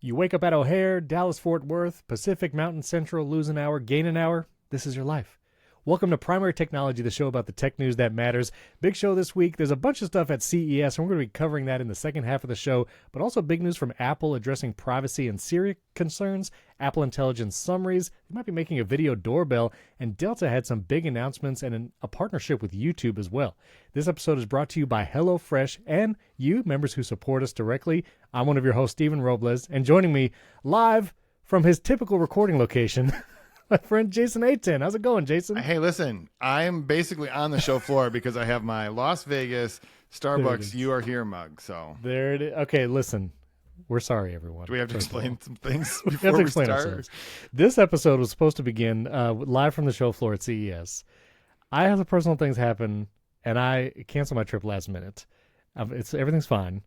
You wake up at O'Hare, Dallas Fort Worth, Pacific Mountain Central, lose an hour, gain an hour. This is your life. Welcome to Primary Technology, the show about the tech news that matters. Big show this week. There's a bunch of stuff at CES, and we're going to be covering that in the second half of the show, but also big news from Apple addressing privacy and Siri concerns, Apple Intelligence summaries. They might be making a video doorbell, and Delta had some big announcements and a partnership with YouTube as well. This episode is brought to you by HelloFresh and you, members who support us directly. I'm one of your hosts, Stephen Robles, and joining me live from his typical recording location, my friend Jason Aten. How's it going, Jason? Hey, listen, I'm basically on the show floor because I have my Las Vegas Starbucks You Are Here mug. So there it is. Okay, listen, we're sorry, everyone. Do we have to explain some things we before have to we explain start? ourselves. This episode was supposed to begin live from the show floor at CES. I had some personal things happen, and I canceled my trip last minute. Everything's fine.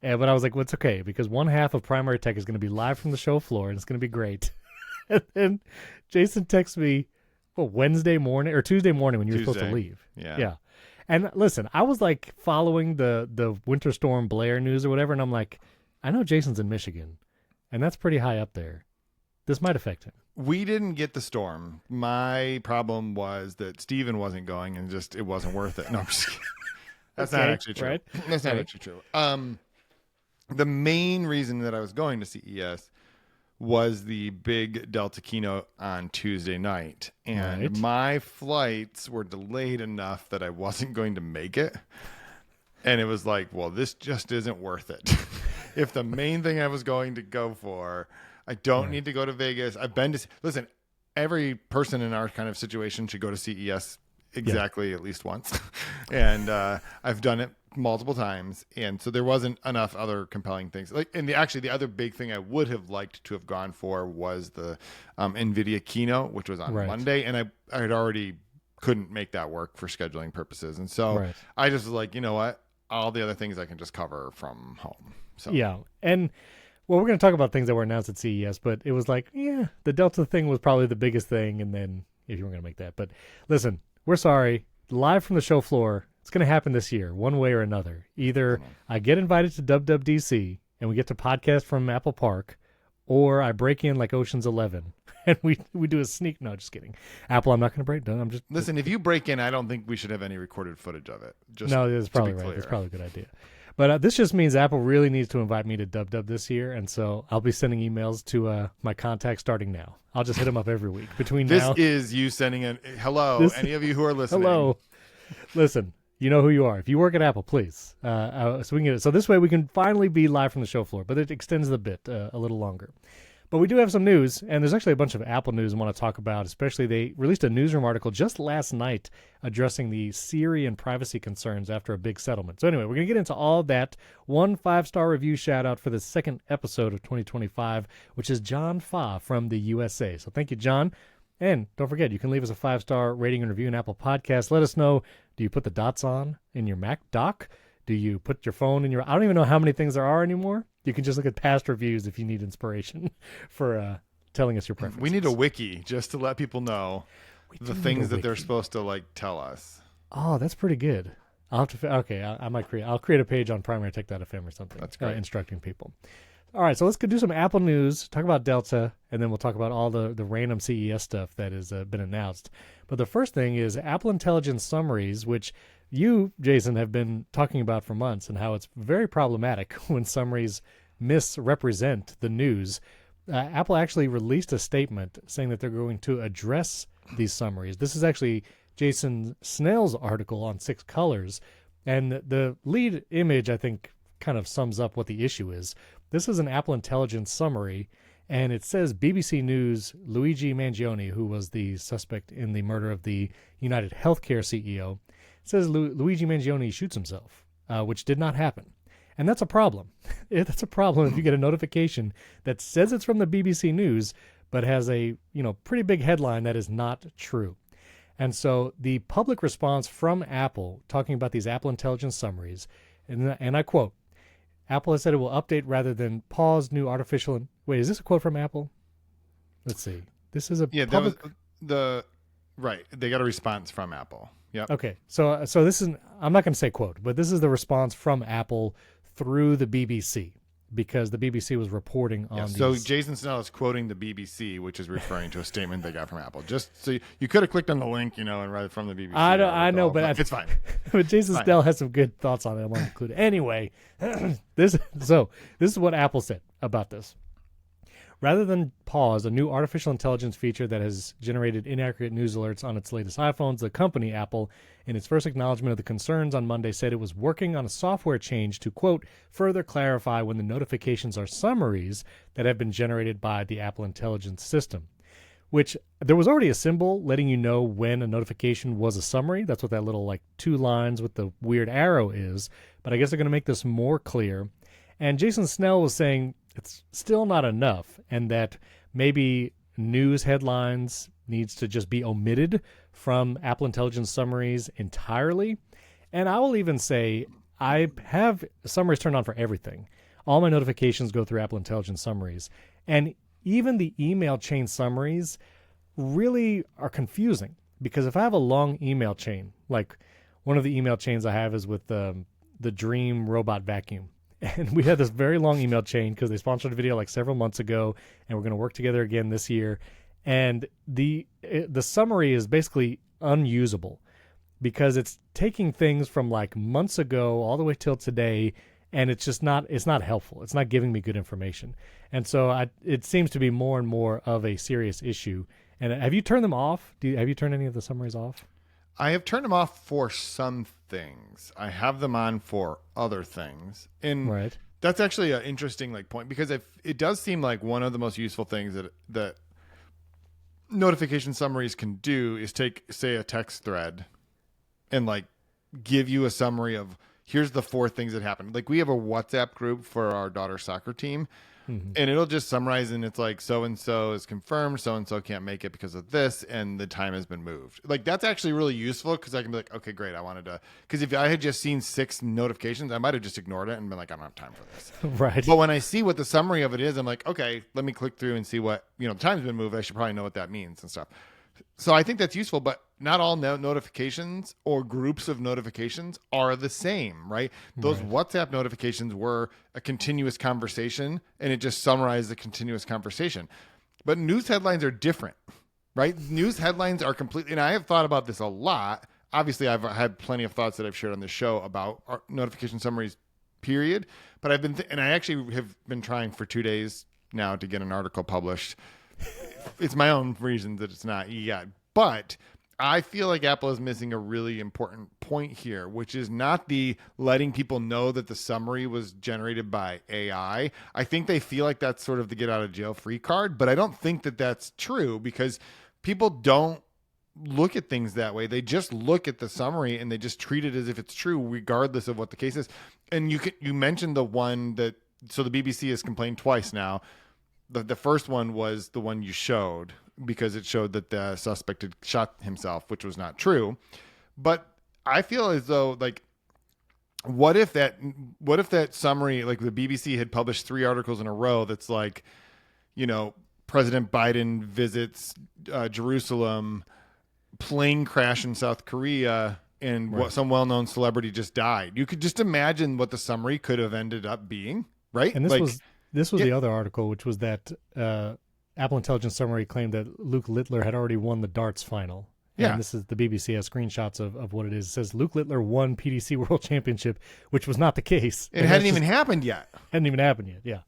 But I was like, well, it's okay, because one half of Primary Tech is going to be live from the show floor, and it's going to be great. And then Jason texts me Wednesday morning or Tuesday morning when you were supposed to leave. Yeah. And listen, I was like following the Winter Storm Blair news or whatever, and I'm like, I know Jason's in Michigan, and that's pretty high up there. This might affect him. We didn't get the storm. My problem was that Steven wasn't going, and just it wasn't worth it. No, I'm just kidding. That's not actually true. Right? That's not actually true. The main reason that I was going to CES was the big Delta keynote on Tuesday night. And my flights were delayed enough that I wasn't going to make it. And it was like, well, this just isn't worth it. If the main thing I was going to go for, I don't need to go to Vegas. I've been to, listen, every person in our kind of situation should go to CES exactly at least once. And I've done it multiple times, and so there wasn't enough other compelling things. The other big thing I would have liked to have gone for was the Nvidia keynote, which was on Monday, and I had already couldn't make that work for scheduling purposes, and so I just was like, you know what, all the other things I can just cover from home. So and we're going to talk about things that were announced at CES, but it was like, the Delta thing was probably the biggest thing, and then if you were going to make that, but listen, we're sorry, live from the show floor. It's going to happen this year, one way or another. Either I get invited to WWDC and we get to podcast from Apple Park, or I break in like Ocean's 11 and we do a sneak. No, just kidding. Apple, I'm not going to break. No, I'm just listen. If you break in, I don't think we should have any recorded footage of it. No, it's probably right. It's probably a good idea. But this just means Apple really needs to invite me to WW this year, and so I'll be sending emails to my contacts starting now. I'll just hit them up every week between now. This is you sending a hello. Any of you who are listening, hello. Listen. You know who you are. If you work at Apple, please. So we can get it. So this way we can finally be live from the show floor, but it extends the bit a little longer. But we do have some news, and there's actually a bunch of Apple news I want to talk about, especially they released a newsroom article just last night addressing the Siri and privacy concerns after a big settlement. So anyway, we're going to get into all that. 1 5-star review shout out for the second episode of 2025, which is John Fa from the USA. So thank you, John. And don't forget, you can leave us a 5-star rating and review in Apple Podcasts. Let us know, do you put the dots on in your Mac dock? Do you put your phone in your... I don't even know how many things there are anymore. You can just look at past reviews if you need inspiration for telling us your preferences. We need a wiki just to let people know the things that they're supposed to tell us. Oh, that's pretty good. I'll have to... Okay, I might create... I'll create a page on primarytech.fm or something. That's great. Instructing people. All right, so let's go do some Apple news, talk about Delta, and then we'll talk about all the random CES stuff that has been announced. But the first thing is Apple Intelligence summaries, which you, Jason, have been talking about for months, and how it's very problematic when summaries misrepresent the news. Apple actually released a statement saying that they're going to address these summaries. This is actually Jason Snell's article on 6 Colors, and the lead image, I think, kind of sums up what the issue is. This is an Apple Intelligence summary, and it says BBC News Luigi Mangione, who was the suspect in the murder of the United Healthcare CEO, says Luigi Mangione shoots himself, which did not happen. And that's a problem. That's a problem if you get a notification that says it's from the BBC News, but has a pretty big headline that is not true. And so the public response from Apple talking about these Apple Intelligence summaries, and I quote, Apple has said it will update rather than pause new artificial... Wait, is this a quote from Apple? Let's see. This is a public... Right. They got a response from Apple. Yep. Okay. So this is... I'm not going to say quote, but this is the response from Apple through the BBC. because the BBC was reporting on these. So Jason Snell is quoting the BBC, which is referring to a statement they got from Apple. Just so you could have clicked on the link, and read it from the BBC. I know, but it's fine. But Jason Snell has some good thoughts on it. I want to include it. Anyway, this is what Apple said about this. Rather than pause a new artificial intelligence feature that has generated inaccurate news alerts on its latest iPhones, the company, Apple, in its first acknowledgement of the concerns on Monday, said it was working on a software change to, quote, further clarify when the notifications are summaries that have been generated by the Apple Intelligence System. Which, there was already a symbol letting you know when a notification was a summary. That's what that little, 2 lines with the weird arrow is. But I guess they're going to make this more clear. And Jason Snell was saying it's still not enough, and that maybe news headlines needs to just be omitted from Apple Intelligence summaries entirely. And I will even say I have summaries turned on for everything. All my notifications go through Apple Intelligence summaries. And even the email chain summaries really are confusing, because if I have a long email chain, like one of the email chains I have is with the Dream Robot Vacuum. And we had this very long email chain because they sponsored a video several months ago, and we're going to work together again this year. And the summary is basically unusable because it's taking things from months ago all the way till today, and it's not helpful. It's not giving me good information. And so it seems to be more and more of a serious issue. And have you turned them off? Have you turned any of the summaries off? I have turned them off for some things. I have them on for other things. And right. That's actually an interesting point, because it does seem like one of the most useful things that notification summaries can do is take, say, a text thread and give you a summary of here's the 4 things that happened. We have a WhatsApp group for our daughter's soccer team. Mm-hmm. And it'll just summarize, and it's so-and-so is confirmed, so-and-so can't make it because of this, and the time has been moved. That's actually really useful, because I can be okay, great, I wanted to... Because if I had just seen 6 notifications, I might have just ignored it and been I don't have time for this. Right. But when I see what the summary of it is, I'm okay, let me click through and see what, the time's been moved. I should probably know what that means and stuff. So I think that's useful, but not all notifications or groups of notifications are the same, right? Those right. WhatsApp notifications were a continuous conversation, and it just summarized the continuous conversation. But news headlines are different, right? News headlines are completely, and I have thought about this a lot. Obviously, I've had plenty of thoughts that I've shared on this show about our notification summaries, period. But I've been, and I actually have been trying for 2 days now to get an article published. It's my own reason that it's not yet. But I feel like Apple is missing a really important point here, which is not the letting people know that the summary was generated by AI. I think they feel like that's sort of the get out of jail free card, but I don't think that that's true, because people don't look at things that way. They just look at the summary and they just treat it as if it's true, regardless of what the case is. And you mentioned the one that, so the BBC has complained twice now. The first one was the one you showed, because it showed that the suspect had shot himself, which was not true. But I feel as though, what if that summary, the BBC had published 3 articles in a row that's President Biden visits Jerusalem, plane crash in South Korea, and right. some well-known celebrity just died. You could just imagine what the summary could have ended up being, right? And this was the other article, which was that Apple Intelligence Summary claimed that Luke Littler had already won the darts final. And this is the BBC has screenshots of what it is. It says Luke Littler won PDC World Championship, which was not the case. It hadn't even happened yet. Hadn't even happened yet, yeah.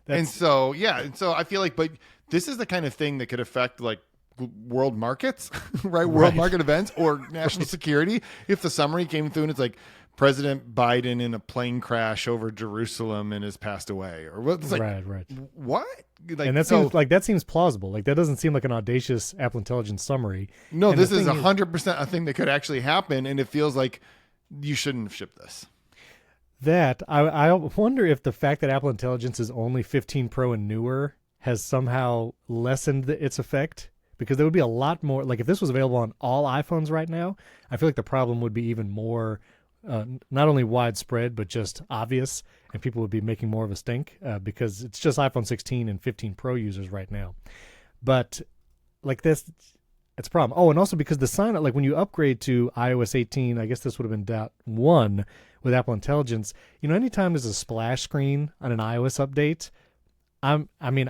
And so I feel but this is the kind of thing that could affect world markets, right? World market events or national security. If the summary came through and it's President Biden in a plane crash over Jerusalem and has passed away, or what? It's right. What? And that seems plausible. That doesn't seem like an audacious Apple Intelligence summary. No, this is 100% a thing that could actually happen, and it feels like you shouldn't have shipped this. That I wonder if the fact that Apple Intelligence is only 15 Pro and newer has somehow lessened its effect, because there would be a lot more. If this was available on all iPhones right now, I feel like the problem would be even more. Not only widespread, but just obvious, and people would be making more of a stink because it's just iPhone 16 and 15 Pro users right now. But this, it's a problem. Oh, and also because the sign up, when you upgrade to iOS 18, I guess this would have been .1, with Apple Intelligence, anytime there's a splash screen on an iOS update,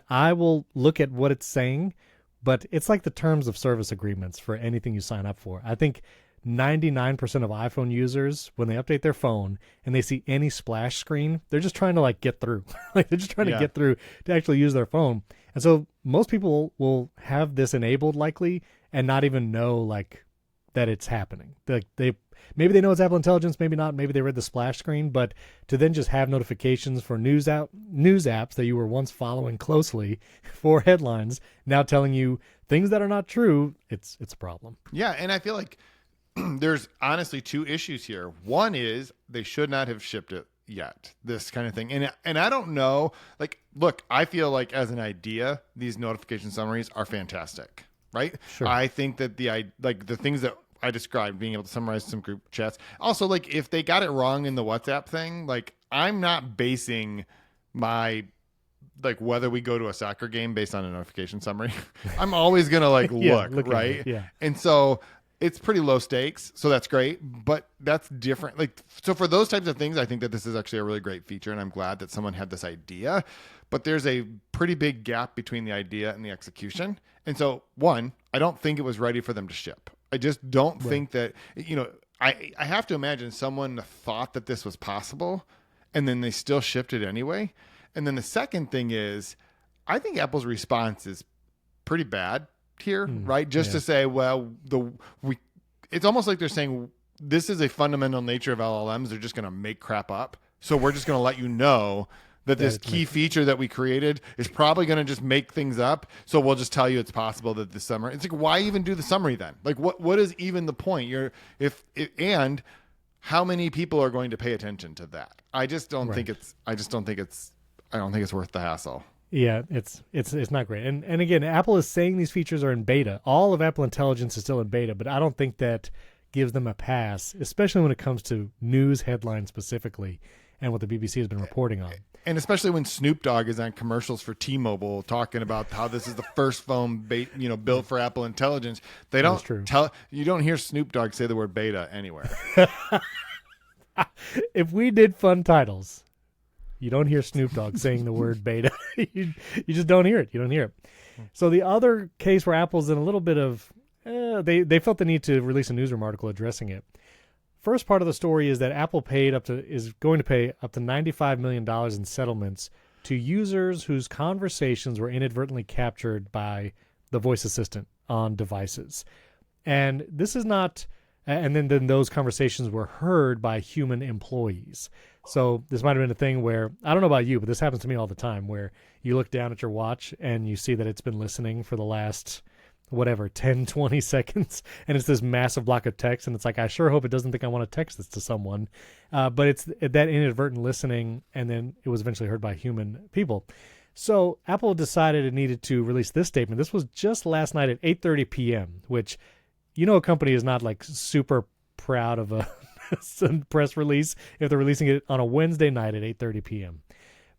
I will look at what it's saying, but it's like the terms of service agreements for anything you sign up for. I think 99% of iPhone users, when they update their phone and they see any splash screen, they're just trying to like get through. Like they're just trying to get through to actually use their phone. And so most people will have this enabled likely and not even know like that it's happening. Like maybe they know it's Apple Intelligence, maybe not, maybe they read the splash screen, but to then just have notifications for news apps that you were once following closely for headlines now telling you things that are not true, it's a problem. Yeah, and I feel like there's honestly two issues here. One is they should not have shipped it yet, this kind of thing. And I don't know, like, look, I feel like as an idea, these notification summaries are fantastic, right? Sure. I think that the things that I described, being able to summarize some group chats. Also, like, if they got it wrong in the WhatsApp thing, like, I'm not basing my whether we go to a soccer game based on a notification summary. I'm always gonna look right? Yeah. And so it's pretty low stakes, so that's great, but that's different. Like, so for those types of things, I think that this is actually a really great feature, and I'm glad that someone had this idea. But there's a pretty big gap between the idea and the execution. And so, one, I don't think it was ready for them to ship. I just don't think that, I have to imagine someone thought that this was possible, and then they still shipped it anyway. And then the second thing is, I think Apple's response is pretty bad here, right? Just to say, well, it's almost like they're saying this is a fundamental nature of LLMs. They're just going to make crap up. So we're just going to let you know that this key feature that we created is probably going to just make things up. So we'll just tell you it's possible that the summary. It's like, why even do the summary then? Like, what is even the point? And how many people are going to pay attention to that? I don't think it's worth the hassle. Yeah, it's not great. And again, Apple is saying these features are in beta. All of Apple Intelligence is still in beta, but I don't think that gives them a pass, especially when it comes to news headlines specifically and what the BBC has been reporting on. And especially when Snoop Dogg is on commercials for T-Mobile talking about how this is the first phone built for Apple Intelligence. You don't hear Snoop Dogg say the word beta anywhere. If we did fun titles, you don't hear Snoop Dogg saying the word beta. You just don't hear it. You don't hear it. So the other case where Apple's in a little bit of, they felt the need to release a newsroom article addressing it. First part of the story is that Apple is going to pay up to $95 million in settlements to users whose conversations were inadvertently captured by the voice assistant on devices. And this is not, and then those conversations were heard by human employees. So this might have been a thing where, I don't know about you, but this happens to me all the time, where you look down at your watch and you see that it's been listening for the last, 10, 20 seconds, and it's this massive block of text, and it's like, I sure hope it doesn't think I want to text this to someone. But it's that inadvertent listening, and then it was eventually heard by human people. So Apple decided it needed to release this statement. This was just last night at 8:30 p.m., which, a company is not like super proud of a press release if they're releasing it on a Wednesday night at 8:30 p.m.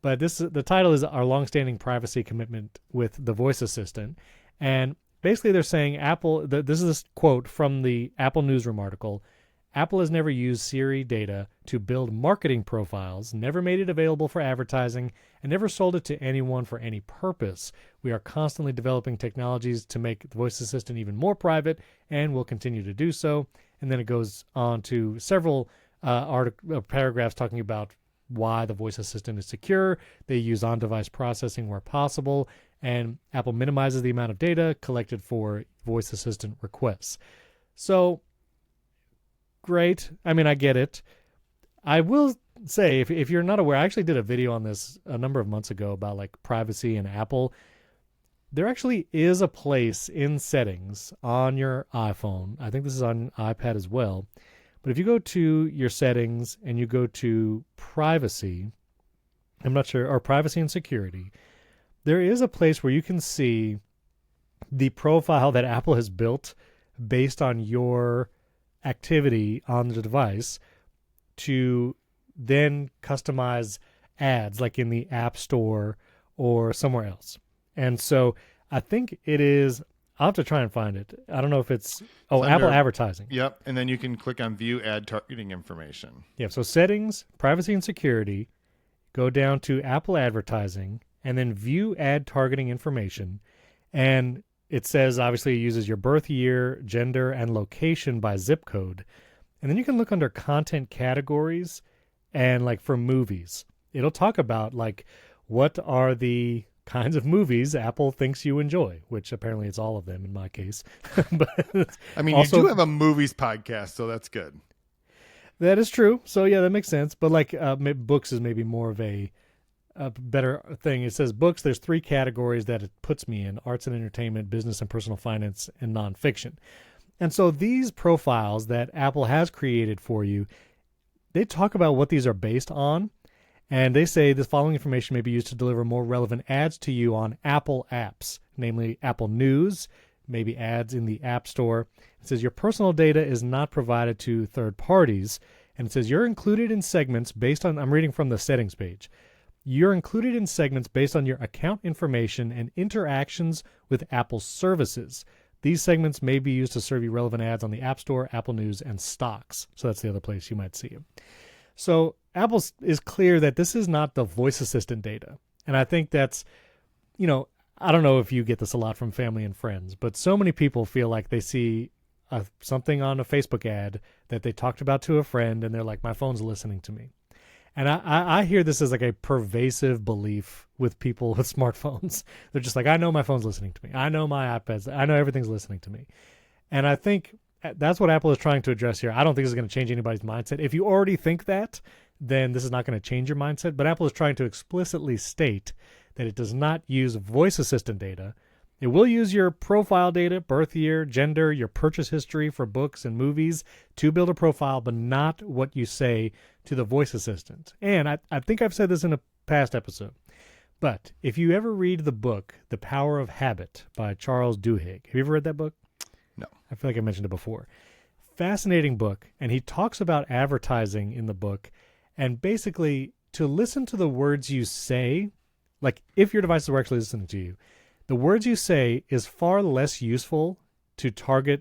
But the title is Our Longstanding Privacy Commitment with the Voice Assistant. And basically they're saying this is a quote from the Apple Newsroom article. Apple has never used Siri data to build marketing profiles, never made it available for advertising, and never sold it to anyone for any purpose. We are constantly developing technologies to make the voice assistant even more private, and will continue to do so. And then it goes on to several paragraphs talking about why the voice assistant is secure. They use on-device processing where possible, and Apple minimizes the amount of data collected for voice assistant requests. So, great. I mean, I get it. I will say, if you're not aware, I actually did a video on this a number of months ago about like privacy and Apple. There actually is a place in settings on your iPhone. I think this is on iPad as well. But if you go to your settings and you go to privacy, I'm not sure, or privacy and security, there is a place where you can see the profile that Apple has built based on your activity on the device to then customize ads like in the App Store or somewhere else. And so I think it is I'll have to try and find it. I don't know if it's It's Apple under- advertising. Yep. And then you can click on view ad targeting information. Yeah, so settings, privacy and security, go down to Apple advertising, and then view ad targeting information. And it says, obviously, it uses your birth year, gender, and location by zip code. And then you can look under content categories and like for movies. It'll talk about like what are the kinds of movies Apple thinks you enjoy, which apparently it's all of them in my case. But I mean, also, you do have a movies podcast, so that's good. that is true. So yeah, that makes sense. But like books is maybe more of a better thing. It says books. There's 3 categories that it puts me in: arts and entertainment, business and personal finance, and nonfiction. And so these profiles that Apple has created for you, they talk about what these are based on. And they say this following information may be used to deliver more relevant ads to you on Apple apps, namely Apple News, maybe ads in the App Store. It says your personal data is not provided to third parties. And it says you're included in segments based on, I'm reading from the settings page. You're included in segments based on your account information and interactions with Apple services. These segments may be used to serve you relevant ads on the App Store, Apple News, and stocks. So that's the other place you might see them. So Apple is clear that this is not the voice assistant data. And I think that's, I don't know if you get this a lot from family and friends, but so many people feel like they see something on a Facebook ad that they talked about to a friend, and they're like, my phone's listening to me. And I hear this as like a pervasive belief with people with smartphones. They're just like, I know my phone's listening to me. I know my iPad's, I know everything's listening to me. And I think that's what Apple is trying to address here. I don't think this is going to change anybody's mindset. If you already think that, then this is not going to change your mindset. But Apple is trying to explicitly state that it does not use voice assistant data. It will use your profile data, birth year, gender, your purchase history for books and movies to build a profile, but not what you say to the voice assistant. And I think I've said this in a past episode, but if you ever read the book, The Power of Habit by Charles Duhigg, have you ever read that book? No. I feel like I mentioned it before. Fascinating book, and he talks about advertising in the book, and basically to listen to the words you say, like if your devices were actually listening to you, the words you say is far less useful to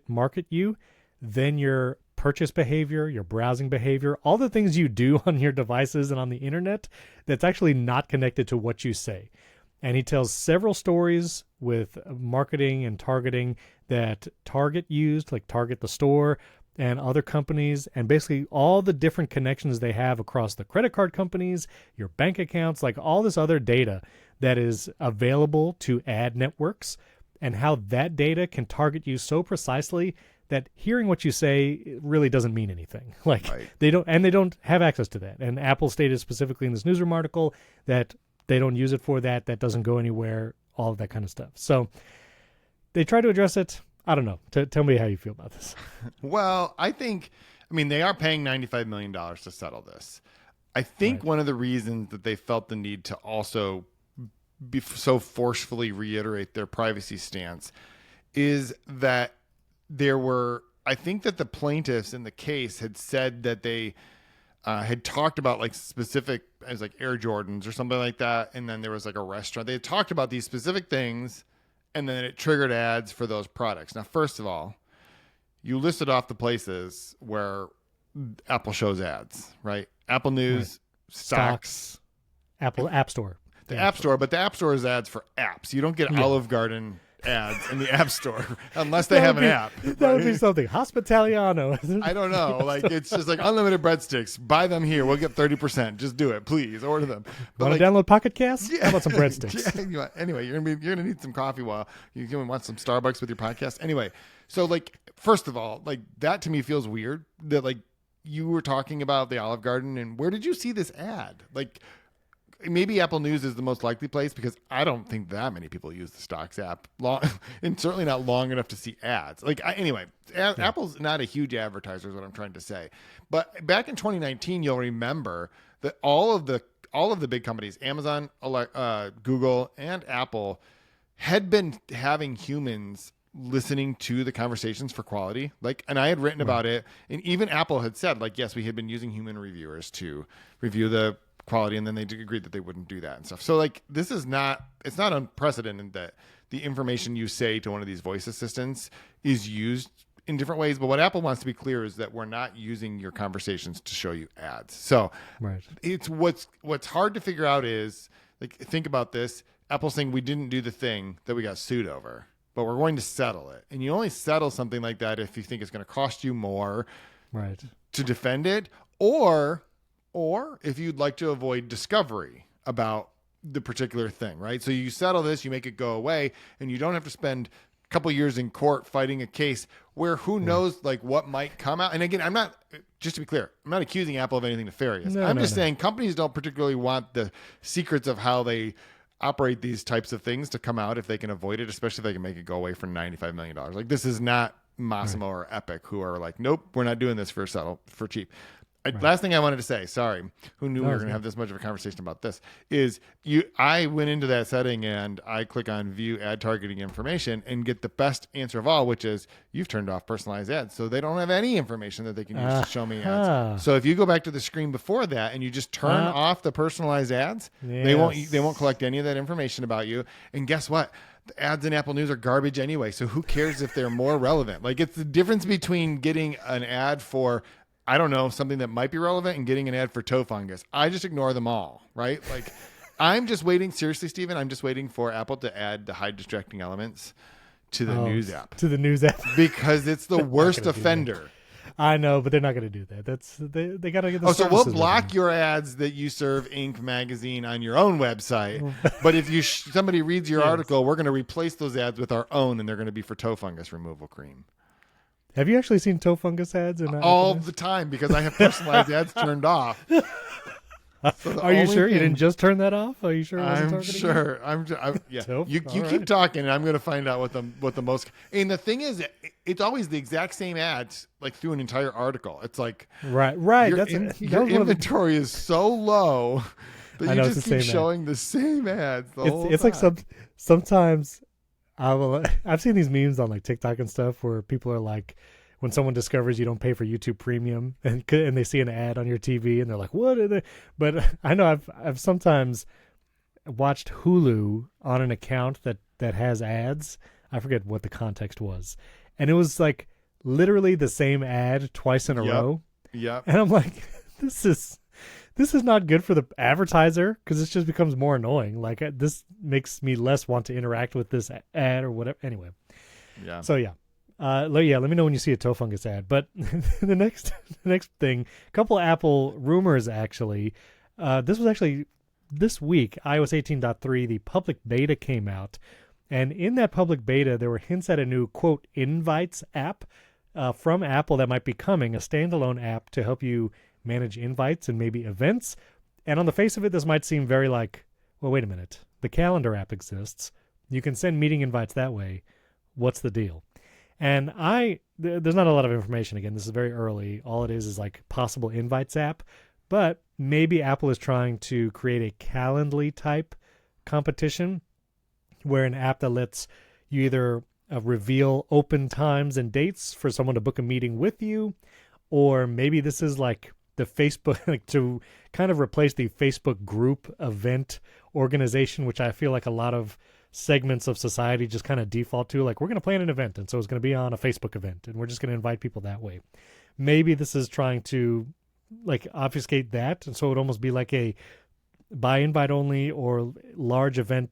market you than your purchase behavior, your browsing behavior, all the things you do on your devices and on the internet that's actually not connected to what you say. And he tells several stories with marketing and targeting that Target used, like Target the store and other companies, and basically all the different connections they have across the credit card companies, your bank accounts, like all this other data that is available to ad networks, and how that data can target you so precisely that hearing what you say really doesn't mean anything. Like Right. they don't have access to that. And Apple stated specifically in this newsroom article that they don't use it for that. That doesn't go anywhere, all of that kind of stuff. So they try to address it. I don't know. Tell me how you feel about this. Well, they are paying $95 million to settle this. I think Right. one of the reasons that they felt the need to also so forcefully reiterate their privacy stance is that I think that the plaintiffs in the case had said that they had talked about like specific, as like Air Jordans or something like that. And then there was like a restaurant. They had talked about these specific things, and then it triggered ads for those products. Now, first of all, you listed off the places where Apple shows ads, right? Apple News, Right. stocks, Apple App Store. the App Store, but the App Store is ads for apps. You don't get Olive Garden ads in the App Store unless they have an app. That would be something. Hospitaliano. I don't know. Like it's just like unlimited breadsticks. Buy them here. We'll get 30%. Just do it, please. Order them. But Want to download Pocket Cast? Yeah. How about some breadsticks? Yeah, anyway, you're gonna need some coffee while you want some Starbucks with your podcast. Anyway, so like first of all, like that to me feels weird that like you were talking about the Olive Garden, and where did you see this ad? Like maybe Apple News is the most likely place because I don't think that many people use the stocks app and certainly not long enough to see ads. Apple's not a huge advertiser is what I'm trying to say. But back in 2019, you'll remember that all of the big companies, Amazon, Google, and Apple, had been having humans listening to the conversations for quality. And I had written about it, and even Apple had said, yes, we had been using human reviewers to review the quality, and then they agreed that they wouldn't do that and stuff. So like this is not, it's not unprecedented that the information you say to one of these voice assistants is used in different ways. But what Apple wants to be clear is that we're not using your conversations to show you ads. So it's what's hard to figure out is, like, think about this. Apple's saying we didn't do the thing that we got sued over, but we're going to settle it. And you only settle something like that if you think it's going to cost you more to defend it, or if you'd like to avoid discovery about the particular thing, right? So you settle this, you make it go away, and you don't have to spend a couple years in court fighting a case where who knows like what might come out. And again, I'm not, just to be clear, I'm not accusing Apple of anything nefarious. I'm just saying companies don't particularly want the secrets of how they operate these types of things to come out if they can avoid it, especially if they can make it go away for $95 million. Like, this is not Massimo or Epic, who are like, nope, we're not doing this for cheap. Last thing I wanted to say, sorry, who knew we were going to have this much of a conversation about this, is I went into that setting and I click on view ad targeting information and get the best answer of all, which is you've turned off personalized ads. So they don't have any information that they can use to show me ads. So if you go back to the screen before that and you just turn off the personalized ads, they won't collect any of that information about you. And guess what? The ads in Apple News are garbage anyway. So who cares if they're more relevant? Like, it's the difference between getting an ad for, I don't know, something that might be relevant and getting an ad for toe fungus. I just ignore them all, right? Like, I'm just waiting. Seriously, Steven, I'm just waiting for Apple to add the hide distracting elements to the News app. To the News app. Because it's the worst offender. I know, but they're not going to do that. They got to get the so we'll block your ads that you serve Inc. magazine on your own website. But if somebody reads your article, we're going to replace those ads with our own, and they're going to be for toe fungus removal cream. Have you actually seen toe fungus ads? All the time, because I have personalized ads turned off. So are you sure you didn't just turn that off? Are you sure? I'm sure. Yeah. You keep talking, and I'm going to find out what the most. And the thing is, it's always the exact same ads, like through an entire article. It's like right. Your inventory is so low that you just keep showing the same ads. It's like sometimes I've seen these memes on like TikTok and stuff where people are like, when someone discovers you don't pay for YouTube Premium and they see an ad on your TV and they're like, what are they? But I know I've sometimes watched Hulu on an account that has ads. I forget what the context was. And it was like literally the same ad twice in a row. Yeah. And I'm like, this is not good for the advertiser, because it just becomes more annoying. Like, this makes me less want to interact with this ad or whatever. Anyway. Yeah. So yeah. Let me know when you see a toe fungus ad. But the next thing, a couple Apple rumors actually. This was actually this week, iOS 18.3, the public beta came out. And in that public beta, there were hints at a new, quote, invites app from Apple that might be coming, a standalone app to help you manage invites and maybe events. And on the face of it, this might seem very like, well, wait a minute. The calendar app exists. You can send meeting invites that way. What's the deal? And there's not a lot of information. Again, this is very early. All it is like possible invites app. But maybe Apple is trying to create a Calendly type competition where an app that lets you either reveal open times and dates for someone to book a meeting with you, or maybe this is like the Facebook, like to kind of replace the Facebook group event organization, which I feel like a lot of segments of society just kind of default to, like, we're going to plan an event, and so it's going to be on a Facebook event, and we're just going to invite people that way. Maybe this is trying to like obfuscate that, and so it would almost be like a by invite only or large event,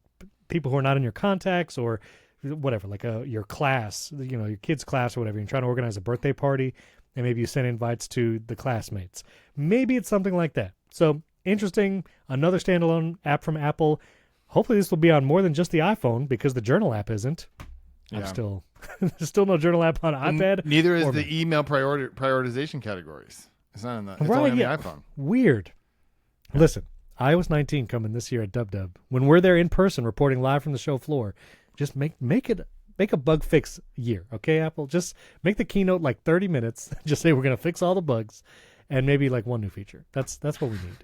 people who are not in your contacts or whatever, like your class, your kid's class or whatever. You're trying to organize a birthday party, and maybe you send invites to the classmates. Maybe it's something like that. So interesting. Another standalone app from Apple. Hopefully this will be on more than just the iPhone, because the Journal app isn't. Yeah. I'm still no Journal app on iPad. Neither is the email prioritization categories. It's not on the, it's only on the iPhone. Weird. Yeah. Listen, iOS 19 coming this year at DubDub. When we're there in person reporting live from the show floor, just make a bug fix year, okay, Apple? Just make the keynote like 30 minutes. Just say we're going to fix all the bugs and maybe like one new feature. That's what we need.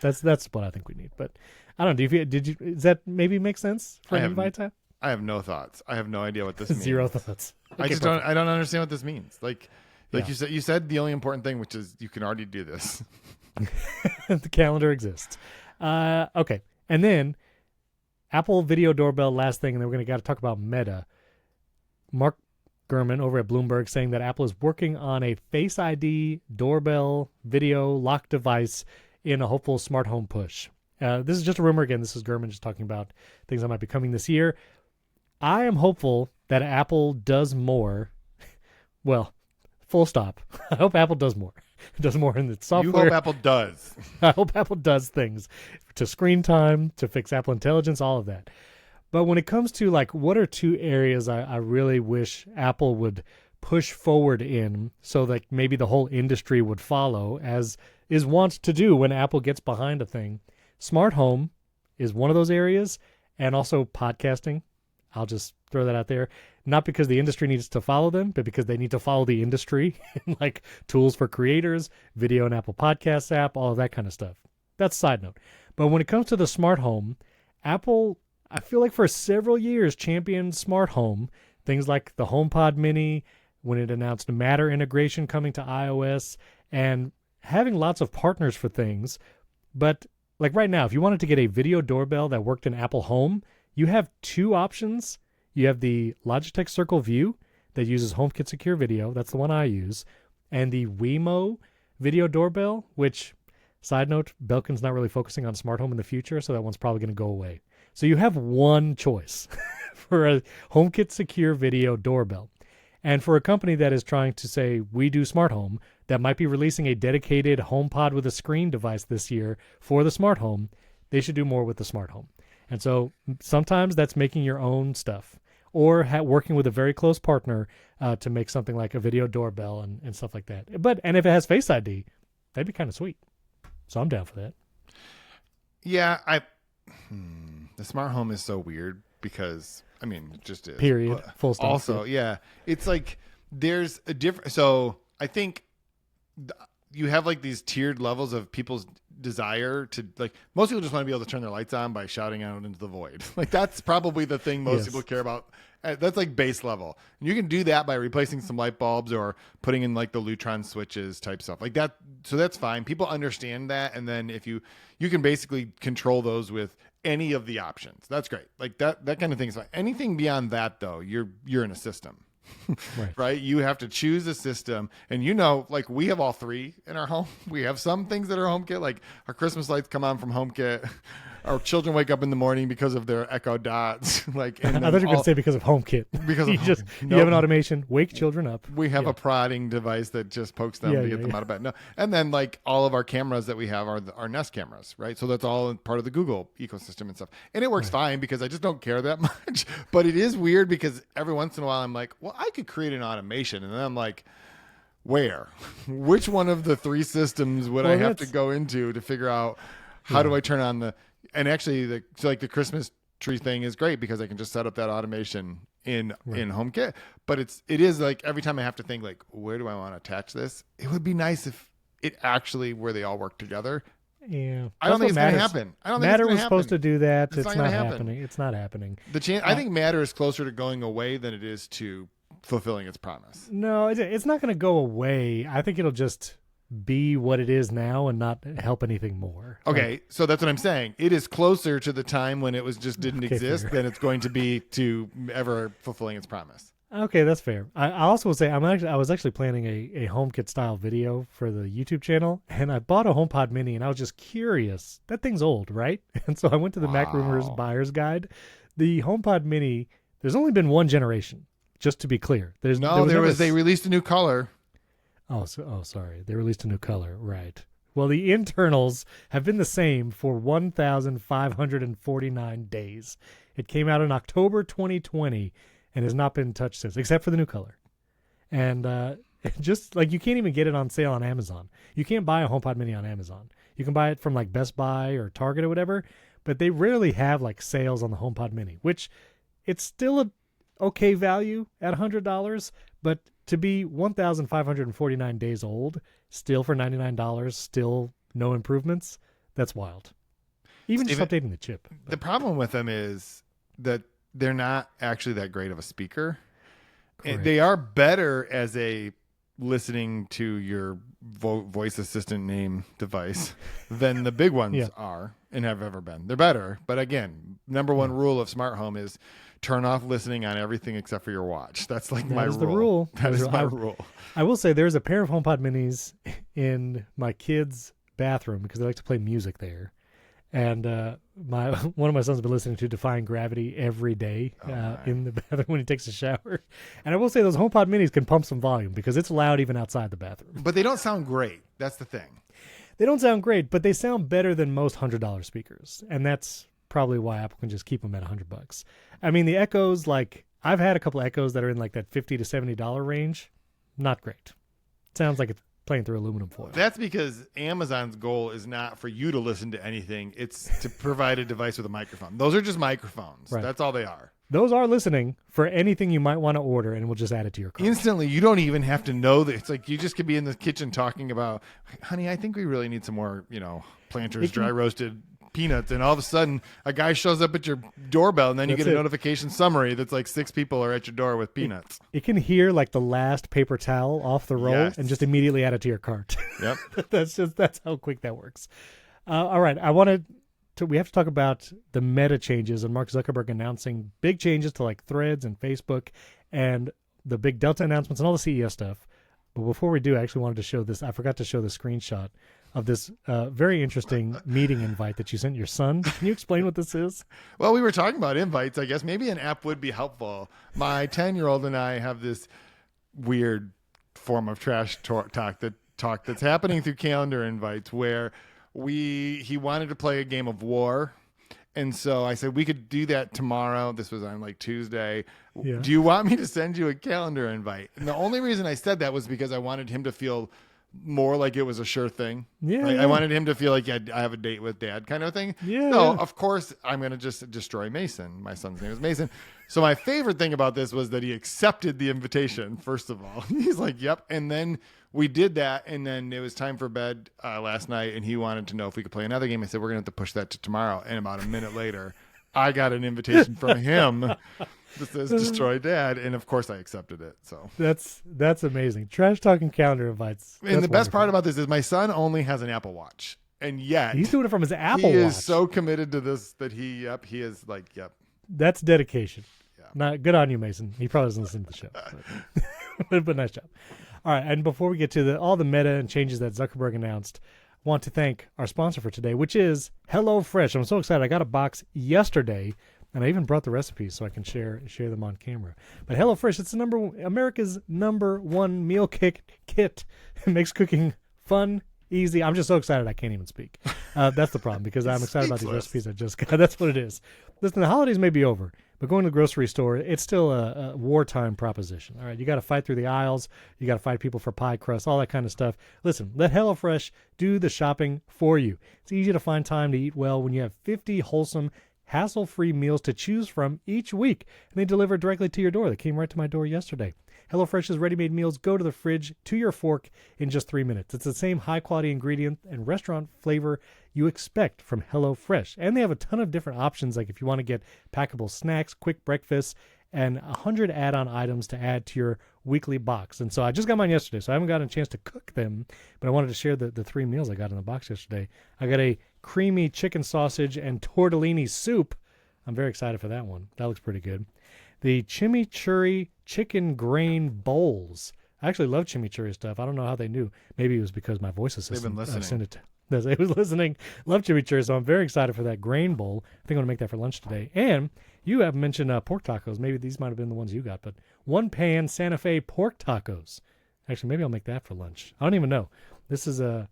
That's what I think we need. But I don't know. Does that maybe make sense for an invite time? I have no thoughts. I have no idea what this means. Zero thoughts. Okay, I don't understand what this means. Like you said the only important thing, which is you can already do this. The calendar exists. Okay. And then Apple Video Doorbell, last thing, and then we're going to got to talk about Meta. Mark Gurman over at Bloomberg saying that Apple is working on a Face ID doorbell video lock device in a hopeful smart home push. This is just a rumor. Again, this is Gurman just talking about things that might be coming this year. I am hopeful that Apple does more. Well, full stop. I hope Apple does more. Does more in its software. You hope Apple does. I hope Apple does things to screen time, to fix Apple Intelligence, all of that. But when it comes to like, what are two areas I really wish Apple would push forward in so that maybe the whole industry would follow, as is wont to do when Apple gets behind a thing. Smart home is one of those areas, and also podcasting. I'll just throw that out there. Not because the industry needs to follow them, but because they need to follow the industry, like tools for creators, video and Apple Podcasts app, all of that kind of stuff. That's a side note. But when it comes to the smart home, Apple, I feel like for several years, championed smart home. Things like the HomePod Mini, when it announced Matter integration coming to iOS, and having lots of partners for things. But like right now, if you wanted to get a video doorbell that worked in Apple Home, you have two options. You have the Logitech Circle View that uses HomeKit Secure Video. That's the one I use. And the Wemo Video Doorbell, which, side note, Belkin's not really focusing on smart home in the future, so that one's probably going to go away. So you have one choice for a HomeKit Secure Video Doorbell. And for a company that is trying to say, we do smart home, that might be releasing a dedicated HomePod with a screen device this year for the smart home, they should do more with the smart home. And so sometimes that's making your own stuff, or working with a very close partner to make something like a video doorbell and stuff like that. And if it has Face ID, that'd be kind of sweet. So I'm down for that. Yeah, the smart home is so weird because, I mean, it just is. Period. Full stop. Also, yeah, it's like there's a different. So I think you have like these tiered levels of people's desire to, like, most people just want to be able to turn their lights on by shouting out into the void. Like, that's probably the thing most people care about. That's like base level. And you can do that by replacing some light bulbs or putting in like the Lutron switches type stuff like that. So that's fine. People understand that. And then if you can basically control those with any of the options. That's great. Like that kind of thing is fine. Anything beyond that though, you're in a system. Right. You have to choose a system, and like we have all three in our home. We have some things that are HomeKit, like our Christmas lights come on from HomeKit. Our children wake up in the morning because of their Echo Dots. Like, and I thought you were going to say because of HomeKit. Because you have an automation, wake children up. We have a prodding device that just pokes them to get them out of bed. No, and then like all of our cameras that we have are our Nest cameras, right? So that's all part of the Google ecosystem and stuff, and it works fine because I just don't care that much. But it is weird because every once in a while I'm like, well, I could create an automation, and then I'm like, where? Which one of the three systems would I have to go into to figure out how do I turn on the? And actually, the Christmas tree thing is great because I can just set up that automation in HomeKit. But it is like every time I have to think like, where do I want to attach this? It would be nice if it actually where they all work together. Yeah, I don't think it's going to happen. I don't think Matter it's was supposed to do that. It's not happen. happening. It's not happening. I think Matter is closer to going away than it is to fulfilling its promise. No, it's not going to go away. I think it'll just be what it is now and not help anything more. Okay, so that's what I'm saying. It is closer to the time when it was just didn't exist than it's going to be to ever fulfilling its promise. Okay, that's fair. I also would say I was actually planning a HomeKit style video for the YouTube channel, and I bought a HomePod Mini, and I was just curious. That thing's old, right? And so I went to the Mac Rumors Buyer's Guide. The HomePod Mini, there's only been one generation, just to be clear. They released a new color. Oh, sorry. They released a new color, right? Well, the internals have been the same for 1,549 days. It came out in October 2020 and has not been touched since, except for the new color. And just like you can't even get it on sale on Amazon. You can't buy a HomePod Mini on Amazon. You can buy it from like Best Buy or Target or whatever, but they rarely have like sales on the HomePod Mini, which it's still a okay value at $100, but to be 1,549 days old, still for $99, still no improvements, that's wild. Even just updating the chip. The problem with them is that they're not actually that great of a speaker. Correct. They are better as a listening to your voice assistant name device than the big ones are and have ever been. They're better. But again, number one rule of smart home is turn off listening on everything except for your watch. That's like my rule. That is the rule. That is my rule. I will say there's a pair of HomePod minis in my kids' bathroom because they like to play music there. And one of my sons has been listening to Defying Gravity every day in the bathroom when he takes a shower. And I will say those HomePod minis can pump some volume because it's loud even outside the bathroom. But they don't sound great. That's the thing. They don't sound great, but they sound better than most $100 speakers. And that's probably why Apple can just keep them at $100. I mean, the Echoes, like I've had a couple of Echoes that are in like that $50 to $70 range. Not great. Sounds like it's playing through aluminum foil. That's because Amazon's goal is not for you to listen to anything. It's to provide a device with a microphone. Those are just microphones. Right. That's all they are. Those are listening for anything you might want to order, and we'll just add it to your cart. Instantly, you don't even have to know that. It's like you just could be in the kitchen talking about, honey, I think we really need some more, Planters dry roasted peanuts, and all of a sudden a guy shows up at your doorbell, and then you get a notification summary that's like 6 people are at your door with peanuts. It can hear like the last paper towel off the roll and just immediately add it to your cart. Yep. that's how quick that works. All right, we have to talk about the meta changes and Mark Zuckerberg announcing big changes to like Threads and Facebook and the big Delta announcements and all the CES stuff. But before we do, I actually wanted to show this. I forgot to show the screenshot of this very interesting meeting invite that you sent your son. Can you explain what this is? Well, we were talking about invites. I guess maybe an app would be helpful. My 10-year-old and I have this weird form of trash talk that's happening through calendar invites where he wanted to play a game of war. And so I said, we could do that tomorrow. This was on like Tuesday. Yeah. Do you want me to send you a calendar invite? And the only reason I said that was because I wanted him to feel more like it was a sure thing. Yeah, I wanted him to feel like, I have a date with dad kind of thing. Yeah. So of course I'm going to just destroy Mason. My son's name is Mason. So my favorite thing about this was that he accepted the invitation. First of all, he's like, yep. And then we did that. And then it was time for bed last night. And he wanted to know if we could play another game. I said, we're going to have to push that to tomorrow. And about a minute later, I got an invitation from him that says destroy dad, and of course I accepted it. So that's amazing. Trash talking calendar invites. And the best part about this is my son only has an Apple Watch, and yet he's doing it from his Apple Watch. He is so committed to this that he is like, yep. That's dedication. Yeah. Not good on you, Mason. He probably doesn't listen to the show, but nice job. All right, and before we get to all the meta and changes that Zuckerberg announced, I want to thank our sponsor for today, which is HelloFresh. I'm so excited. I got a box yesterday, and I even brought the recipes so I can share them on camera. But HelloFresh, it's America's #1 meal kit. It makes cooking fun, easy. I'm just so excited I can't even speak. That's the problem because I'm excited about these recipes I just got. That's what it is. Listen, the holidays may be over, but going to the grocery store, it's still a wartime proposition. All right, you got to fight through the aisles. You got to fight people for pie crust, all that kind of stuff. Listen, let HelloFresh do the shopping for you. It's easy to find time to eat well when you have 50 wholesome, hassle-free meals to choose from each week, and they deliver directly to your door. They came right to my door yesterday. HelloFresh's ready-made meals go to the fridge to your fork in just 3 minutes. It's the same high-quality ingredient and restaurant flavor you expect from HelloFresh. And they have a ton of different options, like if you want to get packable snacks, quick breakfasts, and 100 add-on items to add to your weekly box. And so I just got mine yesterday, so I haven't gotten a chance to cook them, but I wanted to share the 3 meals I got in the box yesterday. I got a creamy chicken sausage and tortellini soup. I'm very excited for that one. That looks pretty good. The chimichurri chicken grain bowls. I actually love chimichurri stuff. I don't know how they knew. Maybe it was because my voice assistant They've been listening. Sent it to. It was listening. Love chimichurri, so I'm very excited for that grain bowl. I think I'm going to make that for lunch today. And you have mentioned pork tacos. Maybe these might have been the ones you got, but one-pan Santa Fe pork tacos. Actually, maybe I'll make that for lunch. I don't even know. This is a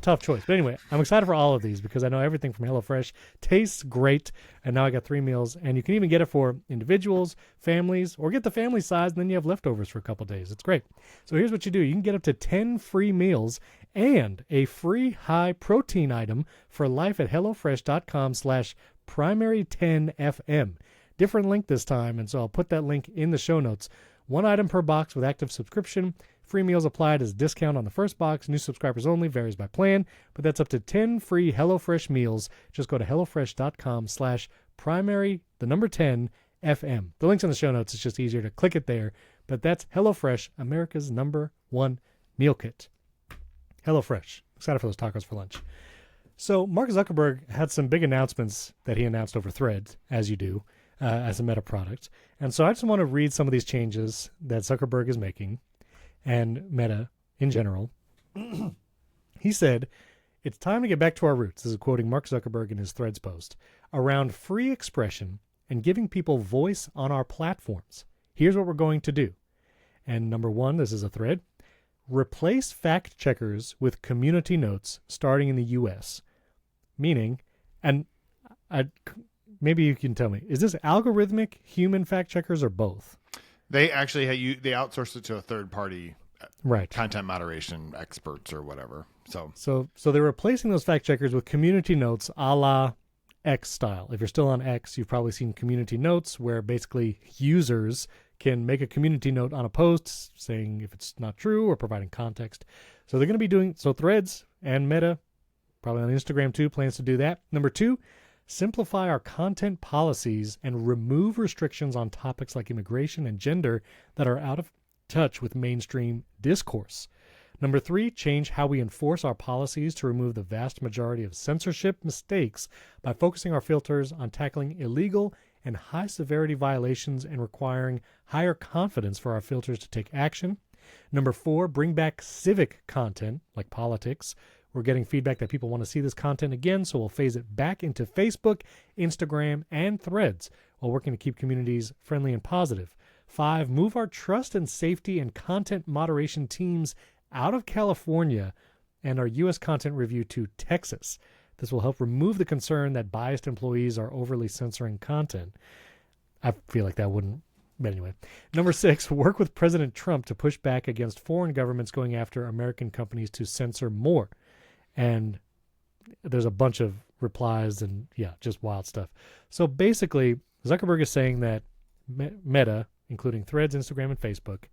tough choice. But anyway, I'm excited for all of these because I know everything from HelloFresh tastes great. And now I got 3 meals. And you can even get it for individuals, families, or get the family size, and then you have leftovers for a couple days. It's great. So here's what you do. You can get up to 10 free meals and a free high-protein item for life at HelloFresh.com/primary10FM. Different link this time, and so I'll put that link in the show notes. 1 item per box with active subscription. Free meals applied as a discount on the first box. New subscribers only. Varies by plan. But that's up to 10 free HelloFresh meals. Just go to HelloFresh.com/primary10FM. The link's in the show notes. It's just easier to click it there. But that's HelloFresh, America's #1 One, meal kit. HelloFresh. Excited for those tacos for lunch. So Mark Zuckerberg had some big announcements that he announced over Threads, as you do, as a Meta product. And so I just want to read some of these changes that Zuckerberg is making and Meta in general. He said, "It's time to get back to our roots," this is quoting Mark Zuckerberg in his Threads post, "around free expression and giving people voice on our platforms. Here's what we're going to do." And number one, this is a thread, replace fact checkers with community notes starting in the US. Meaning, and maybe you can tell me, is this algorithmic human fact checkers or both? They actually they outsourced it to a third party, right? Content moderation experts or whatever. So they're replacing those fact checkers with community notes, a la X style. If you're still on X, you've probably seen community notes where basically users can make a community note on a post saying if it's not true or providing context. So they're going to be doing Threads and Meta, probably on Instagram too, plans to do that. Number two, simplify our content policies and remove restrictions on topics like immigration and gender that are out of touch with mainstream discourse. Number three, change how we enforce our policies to remove the vast majority of censorship mistakes by focusing our filters on tackling illegal and high-severity violations and requiring higher confidence for our filters to take action. Number four, bring back civic content like politics. We're getting feedback that people want to see this content again, so we'll phase it back into Facebook, Instagram, and Threads while working to keep communities friendly and positive. Five, move our trust and safety and content moderation teams out of California and our U.S. content review to Texas. This will help remove the concern that biased employees are overly censoring content. I feel like that wouldn't, but anyway. Number six, work with President Trump to push back against foreign governments going after American companies to censor more. And there's a bunch of replies and, yeah, just wild stuff. So basically, Zuckerberg is saying that Meta, including Threads, Instagram, and Facebook,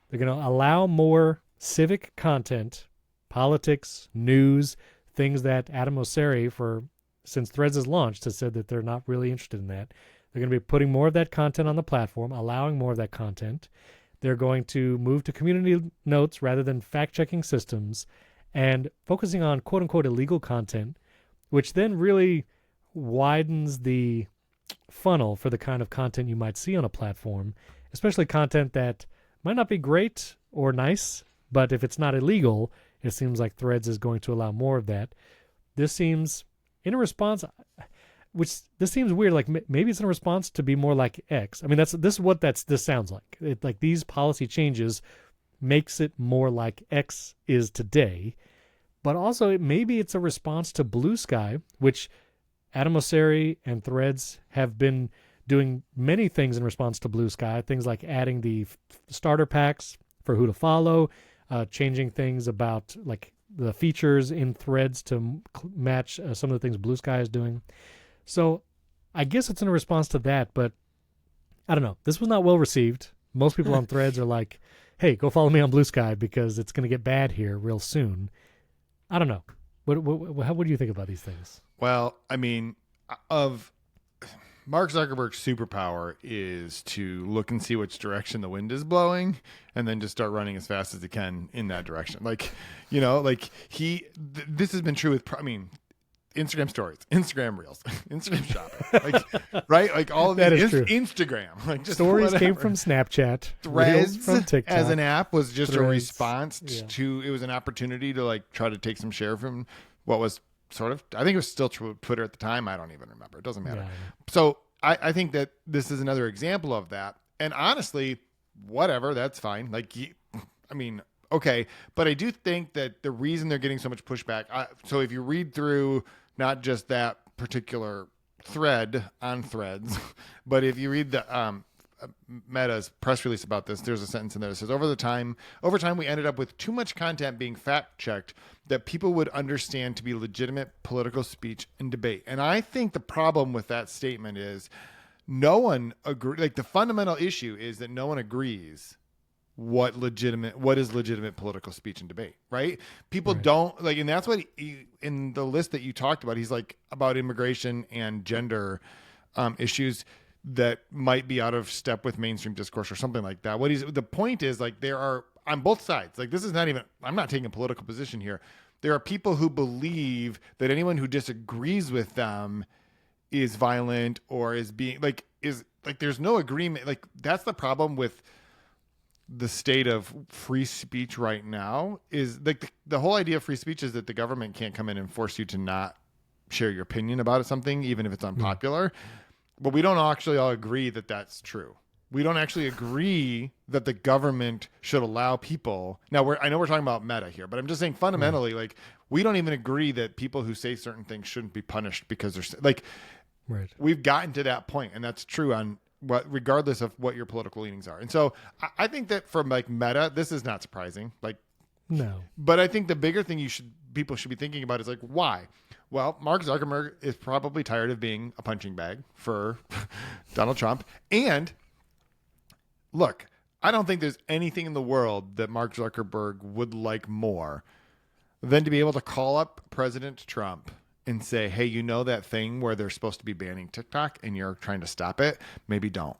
they're going to allow more civic content, politics, news, things that Adam Mosseri, since Threads has launched, has said that they're not really interested in that. They're going to be putting more of that content on the platform, allowing more of that content. They're going to move to community notes rather than fact-checking systems and focusing on quote-unquote illegal content, which then really widens the funnel for the kind of content you might see on a platform, especially content that might not be great or nice, but if it's not illegal, it seems like Threads is going to allow more of that. This seems in a response, this seems weird. Like maybe it's in a response to be more like X. I mean, this is what this sounds like. Like these policy changes makes it more like X is today, but also maybe it's a response to Blue Sky, which Adam Mosseri and Threads have been doing many things in response to Blue Sky. Things like adding the starter packs for who to follow, changing things about like the features in Threads to match some of the things Blue Sky is doing. So I guess it's in a response to that, but I don't know. This was not well received. Most people on Threads are like, hey, go follow me on Blue Sky because it's going to get bad here real soon. I don't know. What do you think about these things? Well, I mean, Mark Zuckerberg's superpower is to look and see which direction the wind is blowing and then just start running as fast as he can in that direction. Like, this has been true with, Instagram stories, Instagram reels, Instagram shopping, like, right? Like all of that these, is true. Instagram, like just stories whatever. Came from Snapchat. Threads from TikTok. As an app was just Threads, a response to, it was an opportunity to like try to take some share from what was sort of, I think it was still Twitter at the time. I don't even remember. It doesn't matter. Yeah. So I think that this is another example of that. And honestly, whatever, that's fine. Like, okay. But I do think that the reason they're getting so much pushback, so if you read through not just that particular thread on Threads, but if you read the Meta's press release about this, there's a sentence in there that says, over time, we ended up with too much content being fact-checked that people would understand to be legitimate political speech and debate. And I think the problem with that statement is no one agree. Like the fundamental issue is that no one agrees what is legitimate political speech and debate, right? People don't like, and that's what in the list that you talked about, he's like about immigration and gender issues that might be out of step with mainstream discourse or something like that. The point is like there are on both sides. Like, this is not even, I'm not taking a political position here. There are people who believe that anyone who disagrees with them is violent or is being like, there's no agreement. Like, that's the problem with the state of free speech right now, is like the whole idea of free speech is that the government can't come in and force you to not share your opinion about something, even if it's unpopular. But we don't actually all agree that that's true. We don't actually agree that the government should allow people. Now, I know we're talking about meta here, but I'm just saying fundamentally, like, we don't even agree that people who say certain things shouldn't be punished because they're like, we've gotten to that point, and that's true on regardless of what your political leanings are. And so I think that from like meta, this is not surprising. Like, no, but I think the bigger thing people should be thinking about is like, why? Well, Mark Zuckerberg is probably tired of being a punching bag for Donald Trump. And look, I don't think there's anything in the world that Mark Zuckerberg would like more than to be able to call up President Trump and say, hey, you know that thing where they're supposed to be banning TikTok and you're trying to stop it? Maybe don't.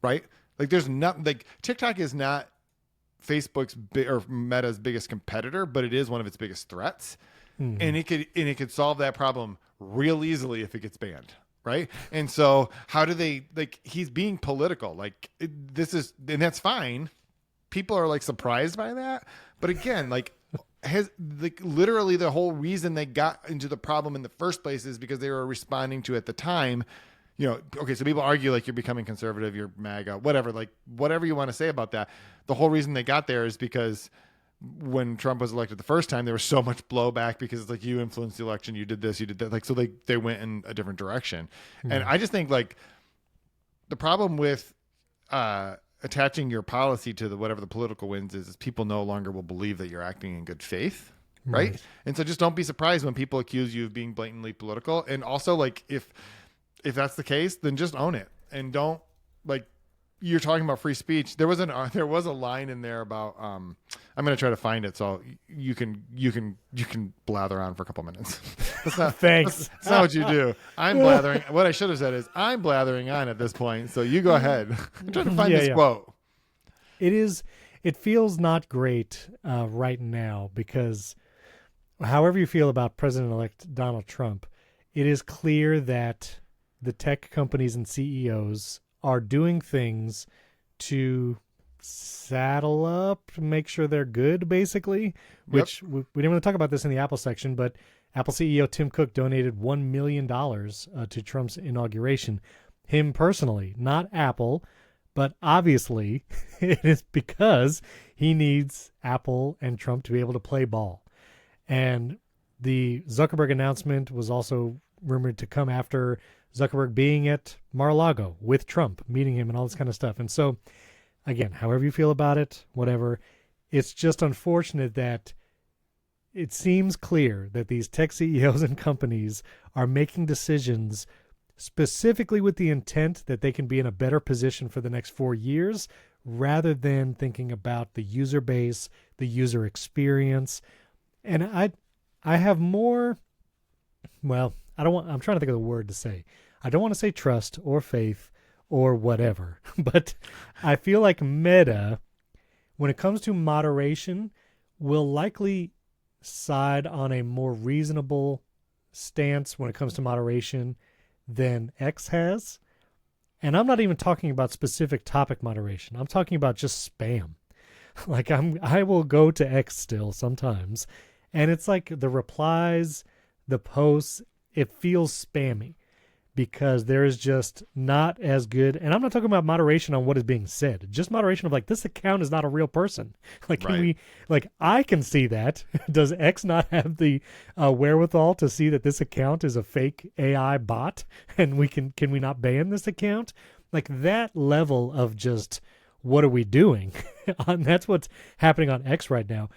Right? Like, there's nothing, like, TikTok is not Facebook's or Meta's biggest competitor, but it is one of its biggest threats. Mm-hmm. And it could solve that problem real easily if it gets banned. Right. And so how do they, like, he's being political, like, and that's fine. People are like surprised by that. But again, like, literally the whole reason they got into the problem in the first place is because they were responding to, at the time, okay, so people argue like you're becoming conservative, you're MAGA, whatever, like whatever you want to say about that. The whole reason they got there is because when Trump was elected the first time, there was so much blowback because it's like, you influenced the election, you did this, you did that. Like, so they went in a different direction. Mm-hmm. And I just think like the problem with attaching your policy to whatever the political wins is people no longer will believe that you're acting in good faith. Right. And so just don't be surprised when people accuse you of being blatantly political. And also, like, if that's the case, then just own it and don't, like, you're talking about free speech. There was a line in there about I'm going to try to find it so you can blather on for a couple minutes. That's not, Thanks. That's not what you do. I'm blathering. What I should have said is I'm blathering on at this point. So you go ahead. I'm trying to find this quote. It feels not great right now because however you feel about President-elect Donald Trump, it is clear that the tech companies and CEOs are doing things to saddle up, make sure they're good, basically, which we didn't want to talk about this in the Apple section, but Apple CEO Tim Cook donated $1 million to Trump's inauguration. Him personally, not Apple, but obviously it is because he needs Apple and Trump to be able to play ball. And the Zuckerberg announcement was also rumored to come after Zuckerberg being at Mar-a-Lago with Trump, meeting him and all this kind of stuff. And so, again, however you feel about it, whatever, it's just unfortunate that it seems clear that these tech CEOs and companies are making decisions specifically with the intent that they can be in a better position for the next 4 years rather than thinking about the user base, the user experience. And I have more, well, I'm trying to think of the word to say. I don't want to say trust or faith or whatever, but I feel like Meta, when it comes to moderation, will likely side on a more reasonable stance when it comes to moderation than X has. And I'm not even talking about specific topic moderation. I'm talking about just spam. Like I will go to X still sometimes, and it's like the replies, the posts, it feels spammy because there is just not as good. And I'm not talking about moderation on what is being said, just moderation of like, this account is not a real person. Like, I can see that. Does X not have the wherewithal to see that this account is a fake AI bot and can we not ban this account? Like that level of just, what are we doing? And that's what's happening on X right now.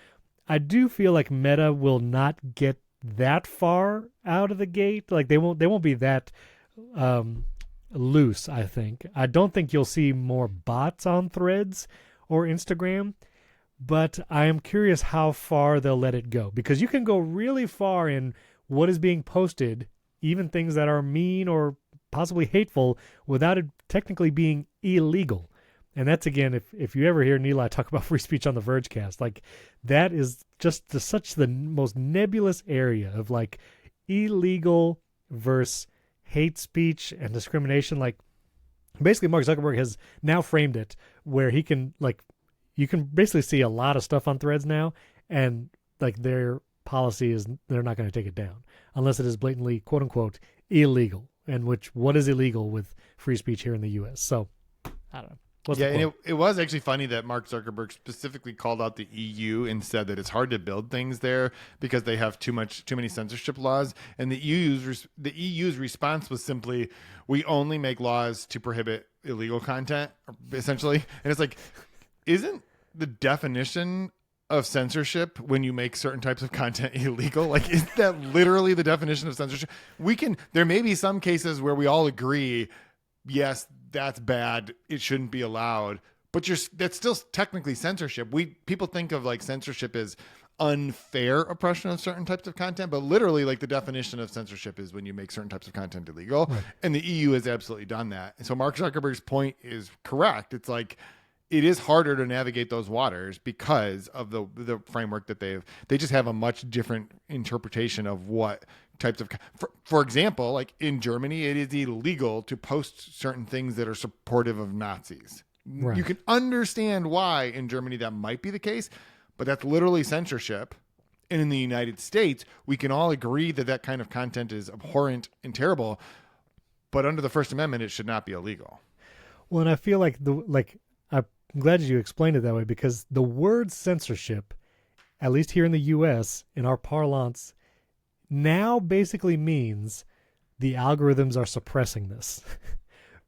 I do feel like Meta will not get that far out of the gate. Like they won't be that loose, I think. I don't think you'll see more bots on Threads or Instagram, but I am curious how far they'll let it go, because you can go really far in what is being posted, even things that are mean or possibly hateful, without it technically being illegal. And that's, again, if you ever hear Neil talk about free speech on the Verge cast, like that is just such the most nebulous area of like illegal versus hate speech and discrimination. Like basically Mark Zuckerberg has now framed it where he can like, you can basically see a lot of stuff on Threads now, and like their policy is they're not going to take it down unless it is blatantly quote unquote illegal. And what is illegal with free speech here in the U.S. So I don't know. And it was actually funny that Mark Zuckerberg specifically called out the EU and said that it's hard to build things there because they have too many censorship laws. And the EU's response was simply, we only make laws to prohibit illegal content, essentially. And it's like, isn't the definition of censorship when you make certain types of content illegal? Like, isn't that literally the definition of censorship? There may be some cases where we all agree, yes, that's bad, it shouldn't be allowed, but that's still technically censorship. People think of like censorship as unfair oppression of certain types of content, but literally like the definition of censorship is when you make certain types of content illegal. Right. And the EU has absolutely done that. And so Mark Zuckerberg's point is correct. It's like, it is harder to navigate those waters because of the framework that they just have a much different interpretation of what types of, for example, like in Germany, it is illegal to post certain things that are supportive of Nazis. Right. You can understand why in Germany that might be the case, but that's literally censorship. And in the United States, we can all agree that that kind of content is abhorrent and but under the First Amendment, it should not be illegal. Well, and I feel like I'm glad you explained it that way, because the word censorship, at least here in the U.S., in our parlance, now basically means the algorithms are suppressing this.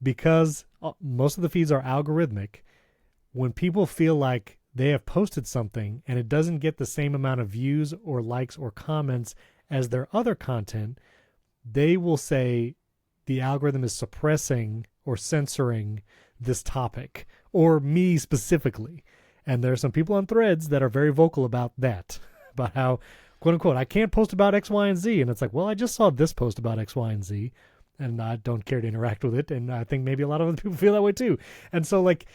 Because most of the feeds are algorithmic, when people feel like they have posted something and it doesn't get the same amount of views or likes or comments as their other content, they will say the algorithm is suppressing or censoring this topic, or me specifically. And there are some people on Threads that are very vocal about that, about how, quote unquote, I can't post about X, Y, and Z. And it's like, well, I just saw this post about X, Y, and Z, and I don't care to interact with it. And I think maybe a lot of other people feel that way too. And so like,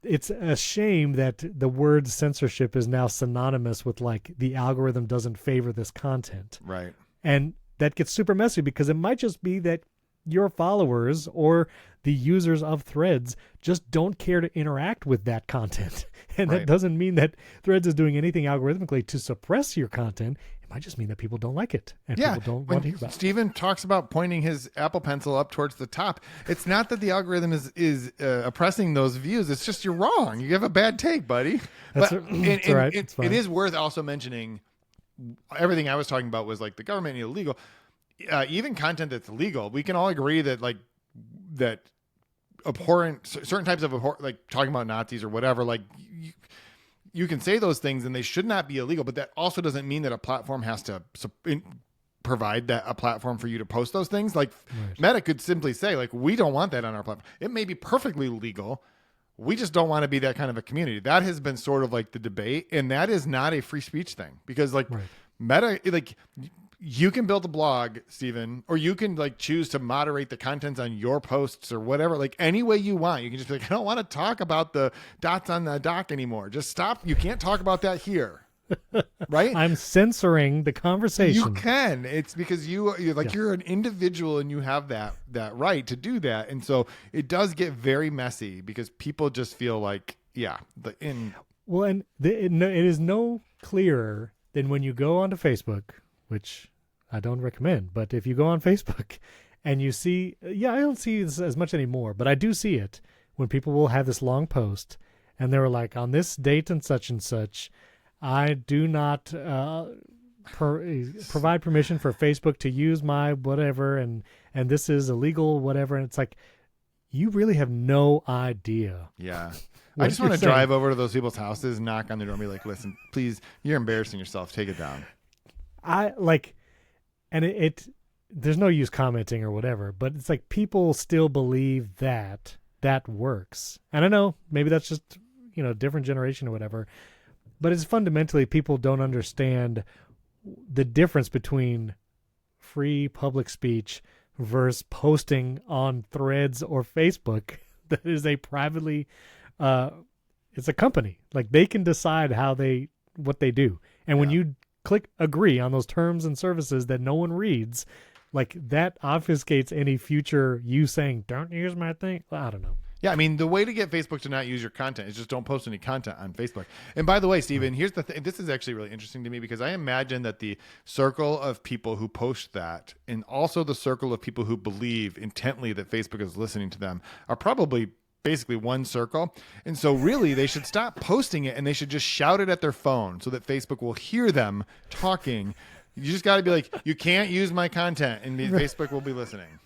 it's a shame that the word censorship is now synonymous with like the algorithm doesn't favor this content. Right. And that gets super messy because it might just be that your followers or the users of Threads just don't care to interact with that content. And that doesn't mean that Threads is doing anything algorithmically to suppress your content. It might just mean that people don't like it and people don't want to hear about it. Steven talks about pointing his Apple Pencil up towards the top. It's not that the algorithm is oppressing those views. It's just you're wrong. You have a bad take, buddy. That's right. It is worth also mentioning everything I was talking about was like the government and illegal. Even content that's legal, we can all agree that like that abhorrent, certain types of abhorrent, like talking about Nazis or whatever, like you can say those things and they should not be illegal, but that also doesn't mean that a platform has to provide a platform for you to post those things. Like Meta could simply say like, we don't want that on our platform. It may be perfectly legal. We just don't want to be that kind of a community. That has been sort of like the debate, and that is not a free speech thing because like Meta, like you can build a blog, Steven, or you can like choose to moderate the contents on your posts or whatever, like any way you want. You can just be like, I don't want to talk about the dots on the dock anymore. Just stop. You can't talk about that here. Right? I'm censoring the conversation. You can. It's because you're an individual and you have that right to do that. And so it does get very messy because people just feel like, well, and it is no clearer than when you go onto Facebook, which I don't recommend, but if you go on Facebook and you see, I don't see this as much anymore, but I do see it when people will have this long post and they were like, on this date and such, I do not provide permission for Facebook to use my whatever, and this is illegal, whatever. And it's like, you really have no idea. Yeah. I just want to drive over to those people's houses, knock on their door and be like, listen, please, you're embarrassing yourself. Take it down. There's no use commenting or whatever, but it's like people still believe that works. And I know maybe that's just, different generation or whatever, but it's fundamentally people don't understand the difference between free public speech versus posting on Threads or Facebook that is a privately it's a company. Like they can decide what they do. And when you click agree on those terms and services that no one reads, like that obfuscates any future you saying, don't use my thing. Well, I don't know. Yeah, I mean, the way to get Facebook to not use your content is just don't post any content on Facebook. And by the way, Steven, here's the thing. This is actually really interesting to me because I imagine that the circle of people who post that and also the circle of people who believe intently that Facebook is listening to them are probably basically one circle. And so really they should stop posting it and they should just shout it at their phone so that Facebook will hear them talking. You just got to be like, you can't use my content and Facebook will be listening.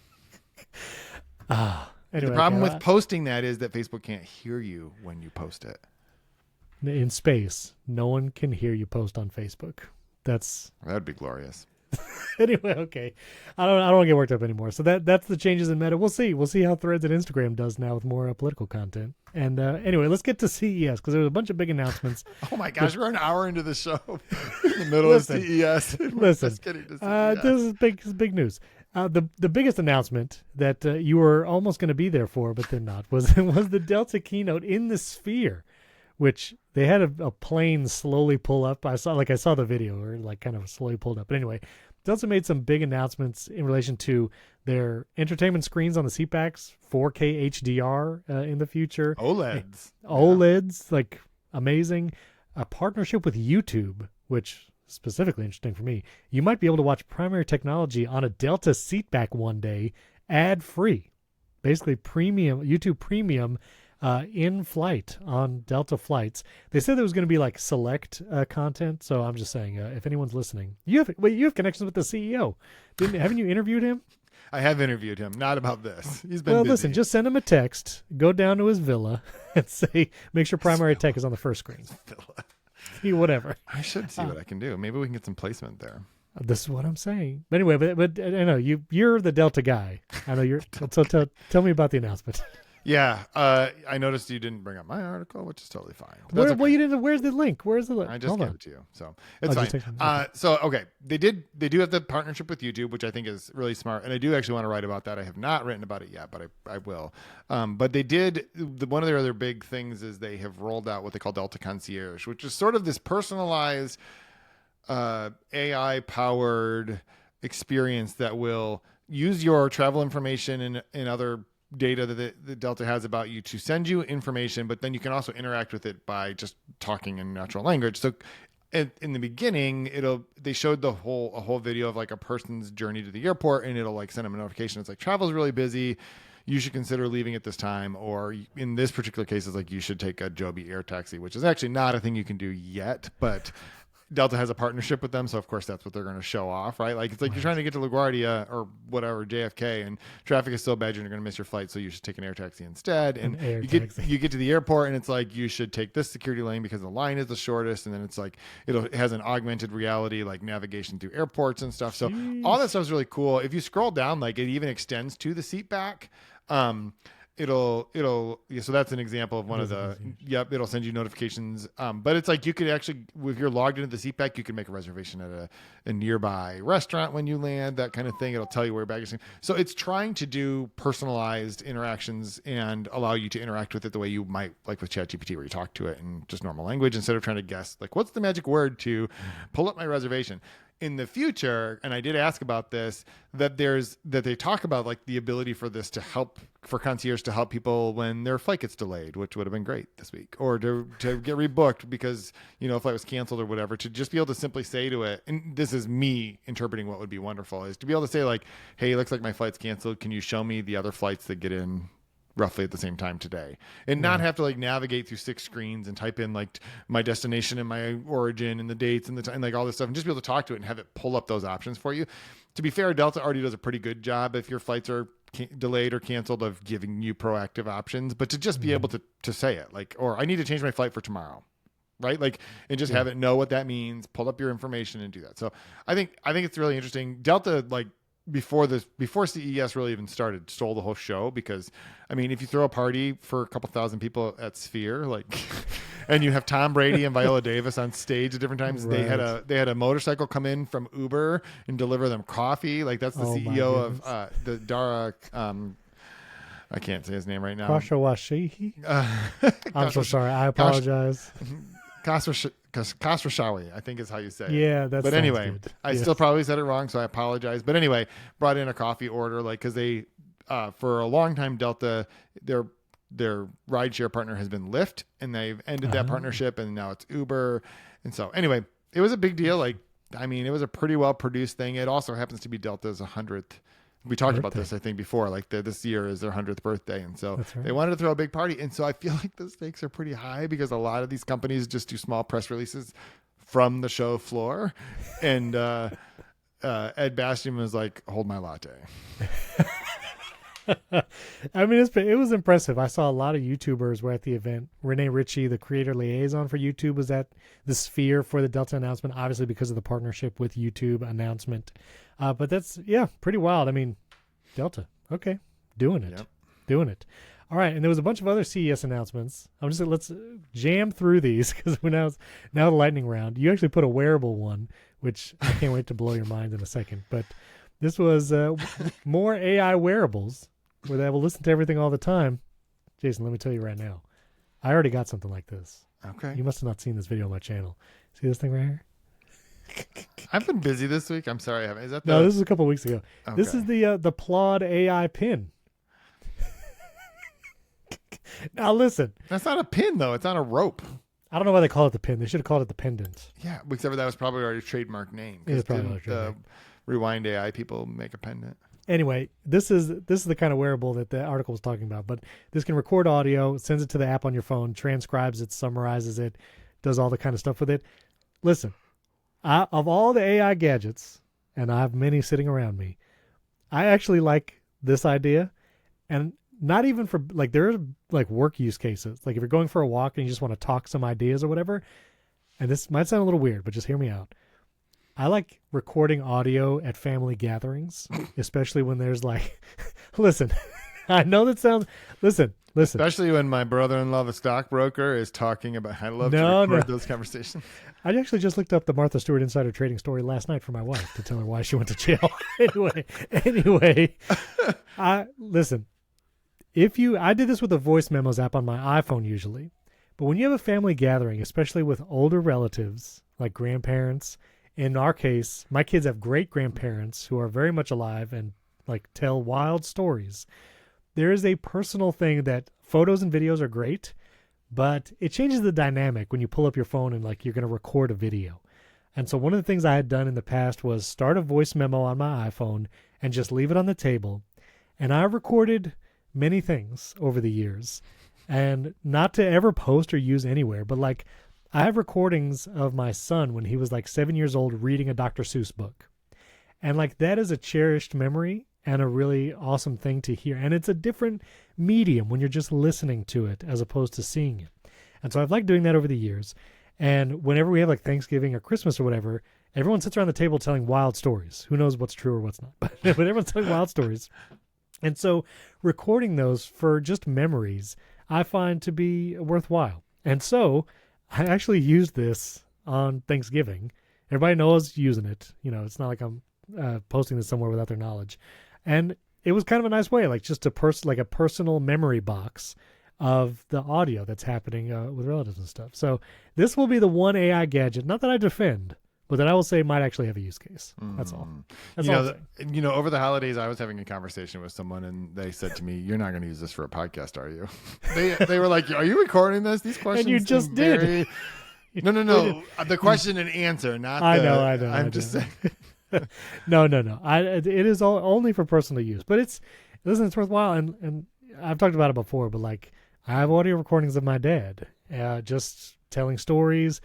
Anyway, the problem with posting that is that Facebook can't hear you when you post it. In space, no one can hear you post on Facebook. That'd be glorious. Anyway, okay. I don't want to get worked up anymore. So that's the changes in Meta. We'll see how Threads and Instagram does now with more political content. And anyway, let's get to CES because there was a bunch of big announcements. Oh my gosh, we're an hour into the show in the middle of CES. Listen, this is big news. The biggest announcement that you were almost going to be there for, but then not, was the Delta keynote in the Sphere, which they had a plane slowly pull up. I saw the video or like kind of slowly pulled up. But anyway, Delta made some big announcements in relation to their entertainment screens on the seatbacks, 4K HDR in the future. OLEDs, like amazing. A partnership with YouTube, which specifically interesting for me. You might be able to watch primary technology on a Delta seatback one day, ad-free. Basically premium, YouTube premium in flight on Delta flights. They said there was going to be like select content. So I'm just saying, if anyone's listening, you have connections with the CEO. Haven't you interviewed him? I have interviewed him, not about this. He's been busy. Listen, just send him a text, go down to his villa and say, make sure primary tech is on the first screen. Whatever. I should see what I can do. Maybe we can get some placement there. This is what I'm saying. But anyway, but I know you're the Delta guy. I know you're. So tell me about the announcement. Yeah, I noticed you didn't bring up my article, which is totally fine. Okay. Well, you didn't. Where's the link? Where's the link? I just gave it to you, so it's fine. So okay, they do have the partnership with YouTube, which I think is really smart, and I do actually want to write about that. I have not written about it yet, but I will. But they did. One of their other big things is they have rolled out what they call Delta Concierge, which is sort of this personalized AI-powered experience that will use your travel information and other data that the Delta has about you to send you information, but then you can also interact with it by just talking in natural language. So in the beginning, they showed a whole video of like a person's journey to the airport, and it'll like send them a notification. It's like, travel's really busy. You should consider leaving at this time. Or in this particular case, it's like you should take a Joby air taxi, which is actually not a thing you can do yet, but Delta has a partnership with them, so of course that's what they're going to show off, right? Like it's like you're trying to get to LaGuardia or whatever, JFK, and traffic is so bad you're going to miss your flight, so you should take an air taxi instead. And you get to the airport, and it's like you should take this security lane because the line is the shortest, and then it's like it has an augmented reality like navigation through airports and stuff. So all that stuff is really cool. If you scroll down, like it even extends to the seat back. So that's an example of one of the, it'll send you notifications. But it's like you could actually, if you're logged into the seatback, you can make a reservation at a nearby restaurant when you land, that kind of thing. It'll tell you where your baggage is. So it's trying to do personalized interactions and allow you to interact with it the way you might like with ChatGPT, where you talk to it in just normal language instead of trying to guess, like, what's the magic word to pull up my reservation? In the future, and I did ask about this, that they talk about like the ability for this to help, for concierge to help people when their flight gets delayed, which would have been great this week, or to get rebooked because, a flight was canceled or whatever, to just be able to simply say to it, and this is me interpreting what would be wonderful, is to be able to say like, hey, it looks like my flight's canceled. Can you show me the other flights that get in roughly at the same time today, and not have to like navigate through 6 screens and type in like my destination and my origin and the dates and the time, like all this stuff, and just be able to talk to it and have it pull up those options for you. To be fair, Delta already does a pretty good job if your flights are delayed or canceled of giving you proactive options, but to just be able to say it like, or I need to change my flight for tomorrow, right? Like, and just have it know what that means, pull up your information and do that. So I think it's really interesting. Delta, like, before CES really even started, stole the whole show, because I mean, if you throw a party for a couple thousand people at Sphere, like, and you have Tom Brady and Viola Davis on stage at different times, right. They had a motorcycle come in from Uber and deliver them coffee. Like, that's the CEO of the Dara I can't say his name right now. Khashoggi. I'm so sorry. I apologize. Khashoggi, I think is how you say it. Yeah, that's. But anyway, good. I still probably said it wrong, so I apologize. But anyway, brought in a coffee order, like because they, for a long time, Delta, their rideshare partner has been Lyft, and they've ended that partnership, and now it's Uber. And so anyway, it was a big deal. Like, I mean, it was a pretty well produced thing. It also happens to be Delta's 100th. We talked about this, I think, before. Like this year is their 100th birthday, and so they wanted to throw a big party. And so I feel like the stakes are pretty high because a lot of these companies just do small press releases from the show floor. And Ed Bastian was like, "Hold my latte." I mean, it was impressive. I saw a lot of YouTubers were at the event. Renee Ritchie, the creator liaison for YouTube, was at the Sphere for the Delta announcement, obviously because of the partnership with YouTube announcement. But that's, pretty wild. I mean, Delta, okay, doing it. All right, and there was a bunch of other CES announcements. Let's jam through these because we're now the lightning round. You actually put a wearable one, which I can't wait to blow your mind in a second. But this was more AI wearables where they will listen to everything all the time. Jason, let me tell you right now, I already got something like this. Okay. You must have not seen this video on my channel. See this thing right here? I've been busy this week. I'm sorry. Is that No, this is a couple weeks ago. Okay. This is the Plod AI pin. Now listen. That's not a pin, though. It's on a rope. I don't know why they call it the pin. They should have called it the pendant. Yeah, except for that was probably already a trademark name. It was probably already trademark. Rewind AI people make a pendant. Anyway, this is the kind of wearable that the article was talking about. But this can record audio, sends it to the app on your phone, transcribes it, summarizes it, does all the kind of stuff with it. Listen, of all the AI gadgets, and I have many sitting around me, I actually like this idea. And not even for, like, there are, like, work use cases. Like, if you're going for a walk and you just want to talk some ideas or whatever, and this might sound a little weird, but just hear me out. I like recording audio at family gatherings, especially when there's, like, listen, I know that sounds, listen. Especially when my brother-in-law, the stockbroker, is talking about, I love to record those conversations. I actually just looked up the Martha Stewart insider trading story last night for my wife to tell her why she went to jail. Anyway, listen. I did this with the voice memos app on my iPhone usually, but when you have a family gathering, especially with older relatives like grandparents, in our case, my kids have great grandparents who are very much alive and like tell wild stories. There is a personal thing that photos and videos are great, but it changes the dynamic when you pull up your phone and like you're going to record a video. And so one of the things I had done in the past was start a voice memo on my iPhone and just leave it on the table. And I recorded many things over the years, and not to ever post or use anywhere, but like I have recordings of my son when he was like 7 years old reading a Dr. Seuss book. And like that is a cherished memory and a really awesome thing to hear. And it's a different medium when you're just listening to it as opposed to seeing it. And so I've liked doing that over the years. And whenever we have like Thanksgiving or Christmas or whatever, everyone sits around the table telling wild stories. Who knows what's true or what's not, but everyone's telling wild stories. And so recording those for just memories, I find to be worthwhile. And so I actually used this on Thanksgiving. Everybody knows using it. You know, it's not like I'm posting this somewhere without their knowledge. And it was kind of a nice way, like just a personal memory box of the audio that's happening with relatives and stuff. So this will be the one AI gadget, not that I defend, but that I will say might actually have a use case. That's all. That's all. Over the holidays, I was having a conversation with someone, and they said to me, "You're not going to use this for a podcast, are you?" They were like, "Are you recording this?" These questions. And you just did. No. The question and answer, not. I know. I'm just saying. No. It is only for personal use, but it's worthwhile. And I've talked about it before, but like I have audio recordings of my dad just telling stories.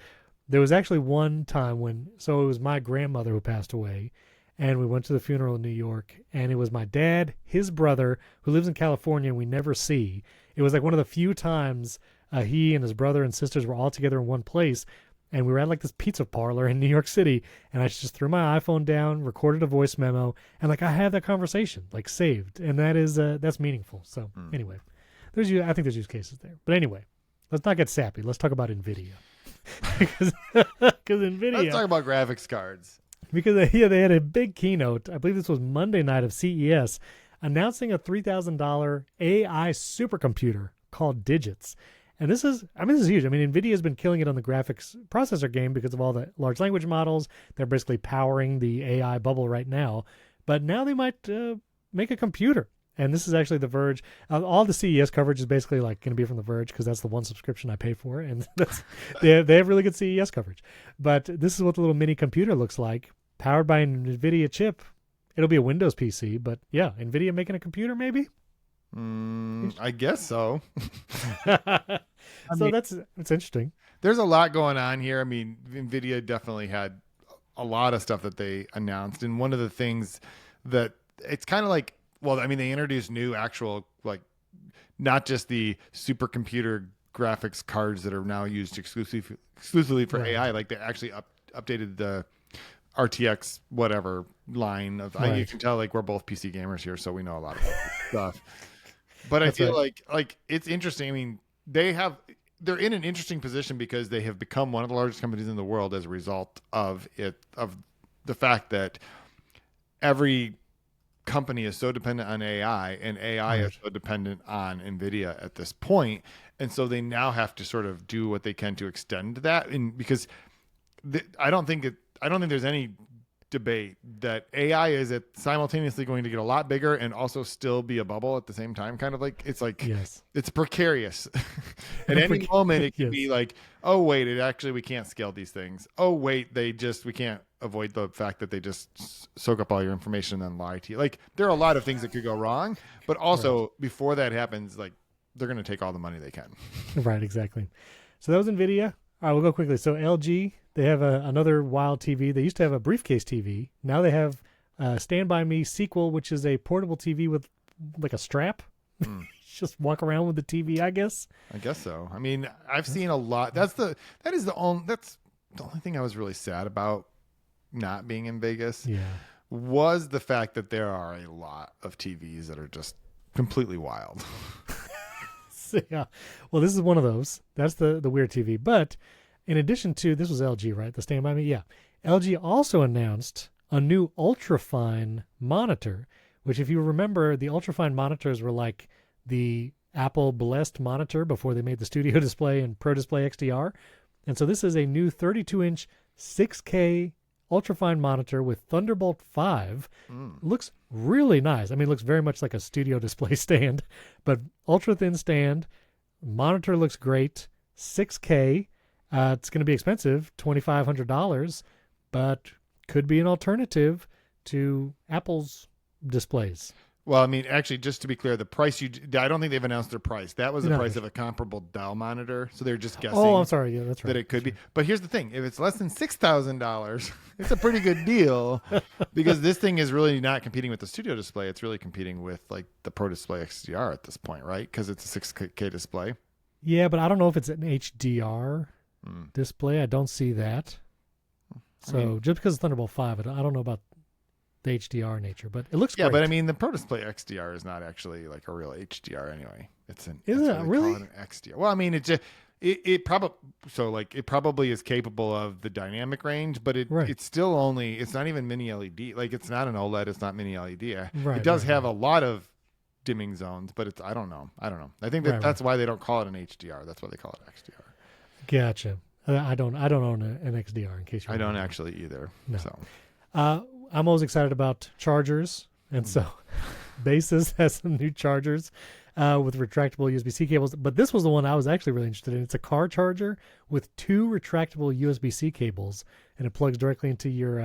There was actually one time it was my grandmother who passed away, and we went to the funeral in New York, and it was my dad, his brother, who lives in California, and we never see. It was like one of the few times he and his brother and sisters were all together in one place, and we were at like this pizza parlor in New York City, and I just threw my iPhone down, recorded a voice memo, and like I have that conversation like saved, and that's meaningful. So anyway, I think there's use cases there. But anyway, let's not get sappy. Let's talk about Nvidia. Because Nvidia. Let's talk about graphics cards. Because they had a big keynote. I believe this was Monday night of CES. announcing a $3,000 AI supercomputer called Digits. And this is huge. I mean, Nvidia has been killing it on the graphics processor game because of all the large language models. They're basically powering the AI bubble right now. But now they might make a computer. And this is actually the Verge. All the CES coverage is basically like going to be from the Verge because that's the one subscription I pay for, and they have really good CES coverage. But this is what the little mini computer looks like, powered by an Nvidia chip. It'll be a Windows PC, but yeah, Nvidia making a computer maybe. I guess so. So it's interesting. There's a lot going on here. I mean, Nvidia definitely had a lot of stuff that they announced, and one of the things that it's kind of like. Well, I mean, they introduced new actual, like, not just the supercomputer graphics cards that are now used exclusively for AI. Like, they actually updated the RTX whatever line of. You can tell, like, we're both PC gamers here, so we know a lot about this stuff. But I feel like it's interesting. I mean, they're in an interesting position because they have become one of the largest companies in the world as a result of the fact that every company is so dependent on AI, and AI is so dependent on Nvidia at this point, and so they now have to sort of do what they can to extend that. And because I don't think there's any debate that AI is simultaneously going to get a lot bigger and also still be a bubble at the same time. Kind of like it's precarious. At any moment, it can be like, oh wait, we can't scale these things. Oh wait, we can't avoid the fact that they just soak up all your information and then lie to you. Like, there are a lot of things that could go wrong, but also before that happens, like, they're going to take all the money they can. Right, exactly. So that was Nvidia. All right, we'll go quickly. So LG, they have another wild TV. They used to have a briefcase TV. Now they have Stand By Me Sequel, which is a portable TV with like a strap. Just walk around with the TV, I guess. I guess so. I mean, I've seen a lot. That's the only thing I was really sad about not being in Vegas. Yeah. Was the fact that there are a lot of TVs that are just completely wild. So, yeah. Well, this is one of those. That's the weird TV. But in addition to, this was LG, right? The Stand By Me? Yeah. LG also announced a new ultrafine monitor, which, if you remember, the ultrafine monitors were like the Apple blessed monitor before they made the Studio Display and Pro Display XDR. And so this is a new 32-inch 6K ultrafine monitor with Thunderbolt 5. Looks really nice. I mean, it looks very much like a Studio Display stand, but ultra thin stand. Monitor looks great. 6K. It's going to be expensive, $2,500, but could be an alternative to Apple's displays. Well, I mean, actually, just to be clear, the price I don't think they've announced their price. That was the price of a comparable Dell monitor. So they're just guessing. Oh, I'm sorry. Yeah, that's right. That it could be. But here's the thing. If it's less than $6,000, it's a pretty good deal because this thing is really not competing with the Studio Display. It's really competing with like the Pro Display XDR at this point, right? Because it's a 6K display. Yeah, but I don't know if it's an HDR display. I don't see that. So just because it's Thunderbolt 5, I don't know about the HDR nature, but it looks great. Yeah, but I mean, the Pro Display XDR is not actually like a real HDR anyway. It's an is it really an XDR? Well, I mean, it probably is capable of the dynamic range, but it's still it's not even mini LED. Like, it's not an OLED. It's not mini LED. It does have a lot of dimming zones, but I don't know. I think that's why they don't call it an HDR. That's why they call it XDR. Gotcha. I don't own an XDR in case you. I don't actually either. No. So. I'm always excited about chargers, and so Basis has some new chargers with retractable USB-C cables. But this was the one I was actually really interested in. It's a car charger with 2 retractable USB-C cables, and it plugs directly into your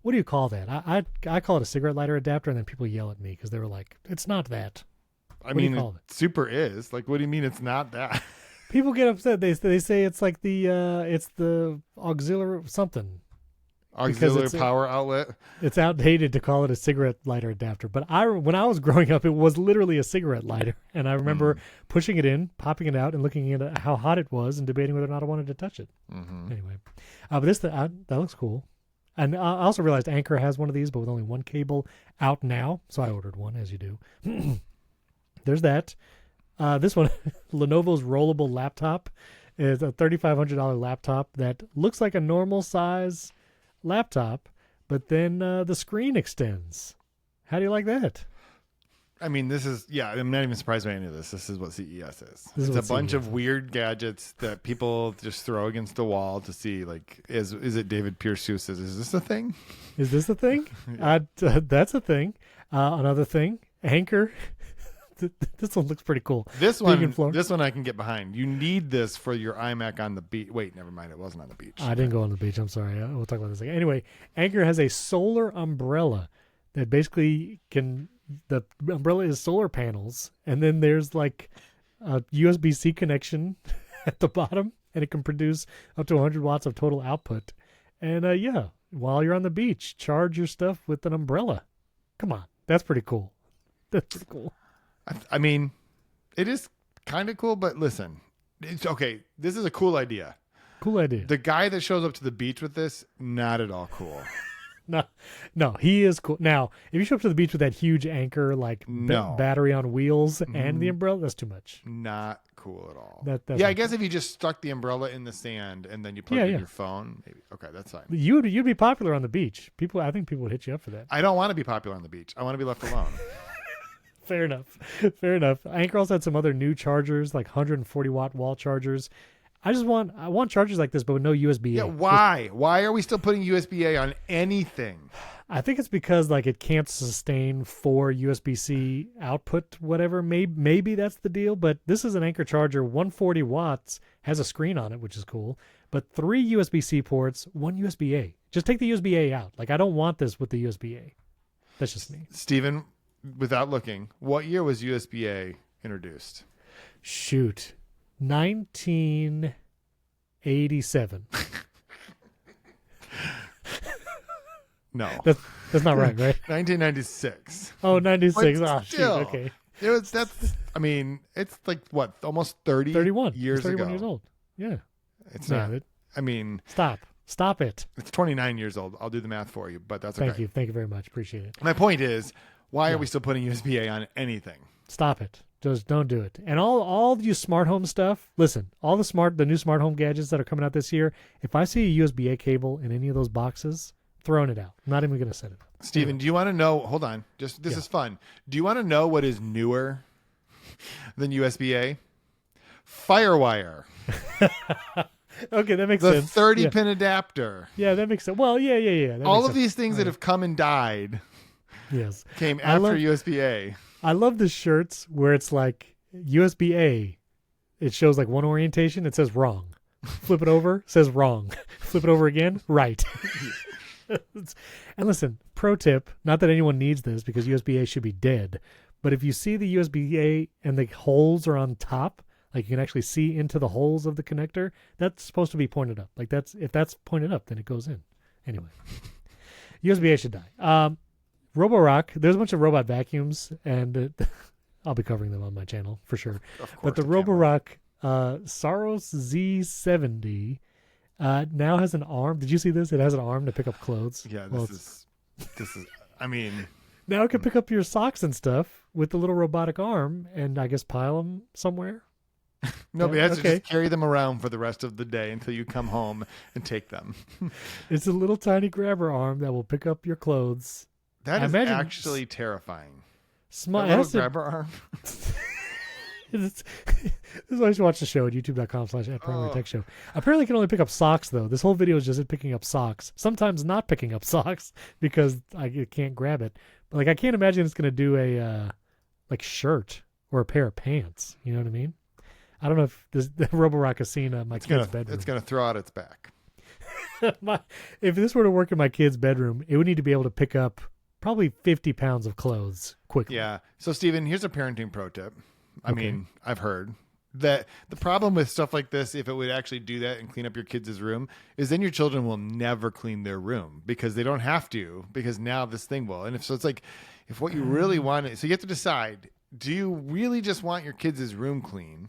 what do you call that? I call it a cigarette lighter adapter, and then people yell at me because they were like, "It's not that." What do you call it? Super is. Like, what do you mean it's not that? People get upset. They say it's like the auxiliary something. Auxiliary power outlet. It's outdated to call it a cigarette lighter adapter. But when I was growing up, it was literally a cigarette lighter. And I remember pushing it in, popping it out, and looking at how hot it was and debating whether or not I wanted to touch it. Anyway, but that looks cool. And I also realized Anker has one of these, but with only one cable out now. So I ordered one, as you do. There's that. This one, Lenovo's rollable laptop, is a $3,500 laptop that looks like a normal size laptop, but then the screen extends. How do you like that? I mean, this is, yeah, I'm not even surprised by any of this. This is what CES is. This is It's a what bunch CES of weird gadgets that people just throw against the wall to see, like, is it David Pierce Seuss? Is this a thing? Is this a thing? That's a thing. Another thing, Anchor. This one looks pretty cool. This one I can get behind. You need this for your iMac on the beach. Wait, never mind. It wasn't on the beach. I didn't go on the beach. I'm sorry. We'll talk about this again. Anyway, Anchor has a solar umbrella that basically the umbrella is solar panels, and then there's like a USB-C connection at the bottom, and it can produce up to 100 watts of total output. And yeah, while you're on the beach, charge your stuff with an umbrella. Come on. That's pretty cool. That's pretty cool. I mean, it is kind of cool, but listen, it's okay. This is a cool idea. Cool idea. The guy that shows up to the beach with this, not at all cool. No, he is cool. Now, if you show up to the beach with that huge Anchor, like battery on wheels and the umbrella, that's too much. Not cool at all. That's I guess if you just stuck the umbrella in the sand and then you plug in your phone, maybe. Okay, that's fine. You'd be popular on the beach. I think people would hit you up for that. I don't want to be popular on the beach. I want to be left alone. Fair enough. Anchor also had some other new chargers, like 140 watt wall chargers. I want chargers like this, but with no USB-A. Yeah, why? Why are we still putting USB-A on anything? I think it's because like it can't sustain 4 USB-C output, whatever. Maybe that's the deal. But this is an Anchor charger, 140 watts, has a screen on it, which is cool. But 3 USB-C ports, 1 USB-A. Just take the USB-A out. Like I don't want this with the USB-A. That's just me. Steven, without looking, what year was USB-A introduced? Shoot. 1987. No. That's not right? 1996. Oh, 96. But oh, still, shoot. Okay. It's like what? Almost 31 years 31 ago. years old. Yeah. It's not. Stop it. It's 29 years old. I'll do the math for you, but that's okay. Thank you very much. Appreciate it. My point is, why are we still putting USB-A on anything? Stop it. Just don't do it. And all you smart home stuff, listen, all the new smart home gadgets that are coming out this year, if I see a USB-A cable in any of those boxes, throwing it out. I'm not even going to set it up. Steven, anyway. Do you want to know, hold on, this is fun. Do you want to know what is newer than USB-A? Firewire. Okay, that makes sense. The 30-pin adapter. Yeah, that makes sense. Well, yeah. All of these things that have come and died came after USB-A. I love the shirts where it's like USB-A. It shows like one orientation. It says wrong. Flip it over. Says wrong. Flip it over again. Right. And listen, pro tip, not that anyone needs this because USB-A should be dead, but if you see the USB-A and the holes are on top, like you can actually see into the holes of the connector, that's supposed to be pointed up. Like if that's pointed up, then it goes in. Anyway, USB-A should die. Roborock, there's a bunch of robot vacuums, and I'll be covering them on my channel for sure. Of course, but the Roborock Saros Z70 now has an arm. Did you see this? It has an arm to pick up clothes. Yeah, this is. I mean, now it can pick up your socks and stuff with the little robotic arm, and I guess pile them somewhere. No, but you have to just carry them around for the rest of the day until you come home and take them. It's a little tiny grabber arm that will pick up your clothes. That is actually terrifying. Small grabber arm. This is why you should watch the show at youtube.com/@PrimaryTechShow. Apparently it can only pick up socks, though. This whole video is just it picking up socks. Sometimes not picking up socks because it can't grab it. But like I can't imagine it's going to do a like shirt or a pair of pants. You know what I mean? I don't know if the Roborock has seen my kid's bedroom. It's going to throw out its back. If this were to work in my kid's bedroom, it would need to be able to pick up probably 50 pounds of clothes quickly. Yeah. So, Steven, here's a parenting pro tip. I mean, I've heard that the problem with stuff like this, if it would actually do that and clean up your kids' room, is then your children will never clean their room because they don't have to, because now this thing will. And if what you really want so you have to decide, do you really just want your kids' room clean?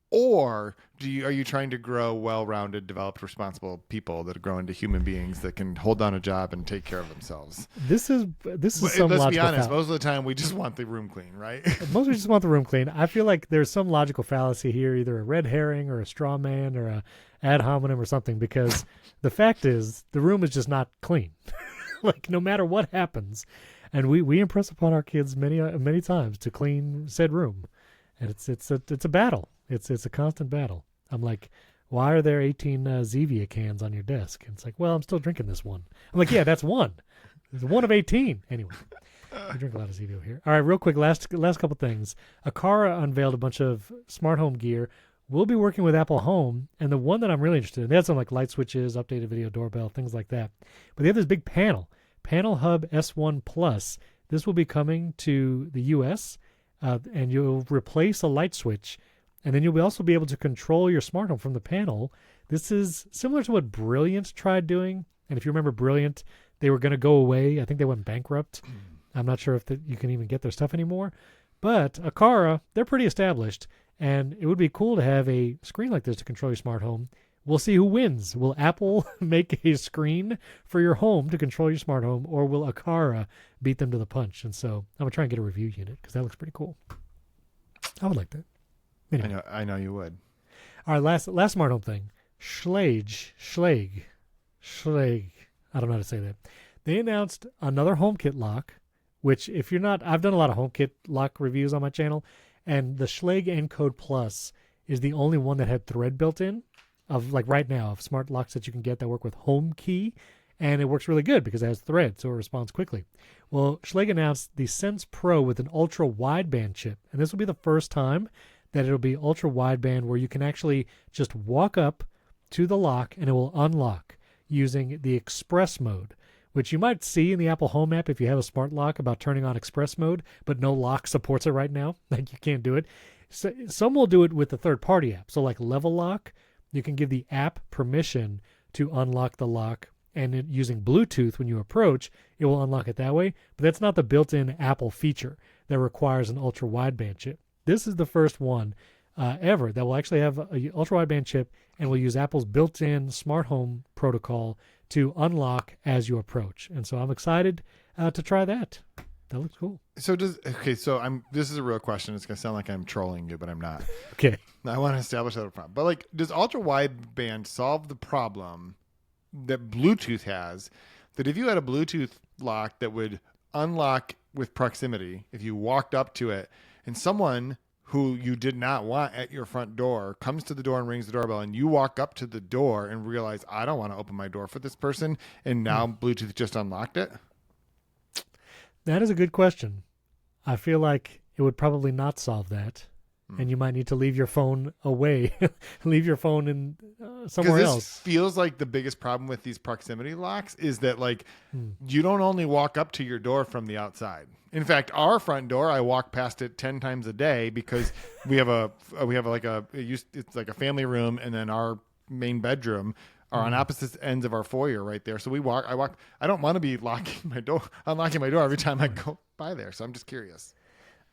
Or are you trying to grow well-rounded, developed, responsible people that grow into human beings that can hold down a job and take care of themselves? This is some Let's logical be honest. Most of the time, we just want the room clean, right? Most we just want the room clean. I feel like there's some logical fallacy here, either a red herring or a straw man or a ad hominem or something, because the fact is the room is just not clean. Like no matter what happens. And we impress upon our kids many times to clean said room, and it's a battle. It's a constant battle. I'm like, why are there 18 Zevia cans on your desk? And it's like, well, I'm still drinking this one. I'm like, yeah, that's one. It's one of 18. Anyway, we drink a lot of Zevia here. All right, real quick, last couple things. Akara unveiled a bunch of smart home gear. We'll be working with Apple Home, and the one that I'm really interested in, they had some like light switches, updated video doorbell, things like that. But they have this big panel Hub S1 Plus. This will be coming to the U.S., and you'll replace a light switch, and then you'll also be able to control your smart home from the panel. This is similar to what Brilliant tried doing, and if you remember Brilliant, they were going to go away. I think they went bankrupt. I'm not sure if you can even get their stuff anymore. But Akara, they're pretty established, and it would be cool to have a screen like this to control your smart home. We'll see who wins. Will Apple make a screen for your home to control your smart home, or will Akara beat them to the punch? And so I'm going to try and get a review unit because that looks pretty cool. I would like that. Anyway. I know you would. All right, last smart home thing. Schlage. I don't know how to say that. They announced another HomeKit lock, which if you're not, I've done a lot of HomeKit lock reviews on my channel, and the Schlage Encode Plus is the only one that had Thread built in of like right now of smart locks that you can get that work with Home Key, and it works really good because it has Thread, so it responds quickly. Well, Schlage announced the Sense Pro with an ultra wideband chip, and this will be the first time that it'll be ultra wideband where you can actually just walk up to the lock and it will unlock using the express mode, which you might see in the Apple Home app if you have a smart lock about turning on express mode, but no lock supports it right now. Like you can't do it. So, some will do it with the third-party app. So like Level Lock, you can give the app permission to unlock the lock, and using Bluetooth when you approach, it will unlock it that way. But that's not the built-in Apple feature that requires an ultra-wideband chip. This is the first one ever that will actually have an ultra-wideband chip and will use Apple's built-in smart home protocol to unlock as you approach. And so I'm excited to try that. That looks cool. So this is a real question. It's gonna sound like I'm trolling you, but I'm not. Okay. I want to establish that up front. But like, does ultra wideband solve the problem that Bluetooth has? That if you had a Bluetooth lock that would unlock with proximity, if you walked up to it, and someone who you did not want at your front door comes to the door and rings the doorbell, and you walk up to the door and realize, I don't want to open my door for this person, and now Bluetooth just unlocked it? That is a good question. I feel like it would probably not solve that, and you might need to leave your phone away, leave your phone in somewhere else. This feels like the biggest problem with these proximity locks is that like you don't only walk up to your door from the outside. In fact, our front door, I walk past it 10 times a day because we have it's like a family room, and then our main bedroom are on opposite ends of our foyer right there. So I don't want to be unlocking my door every time I go by there. So I'm just curious.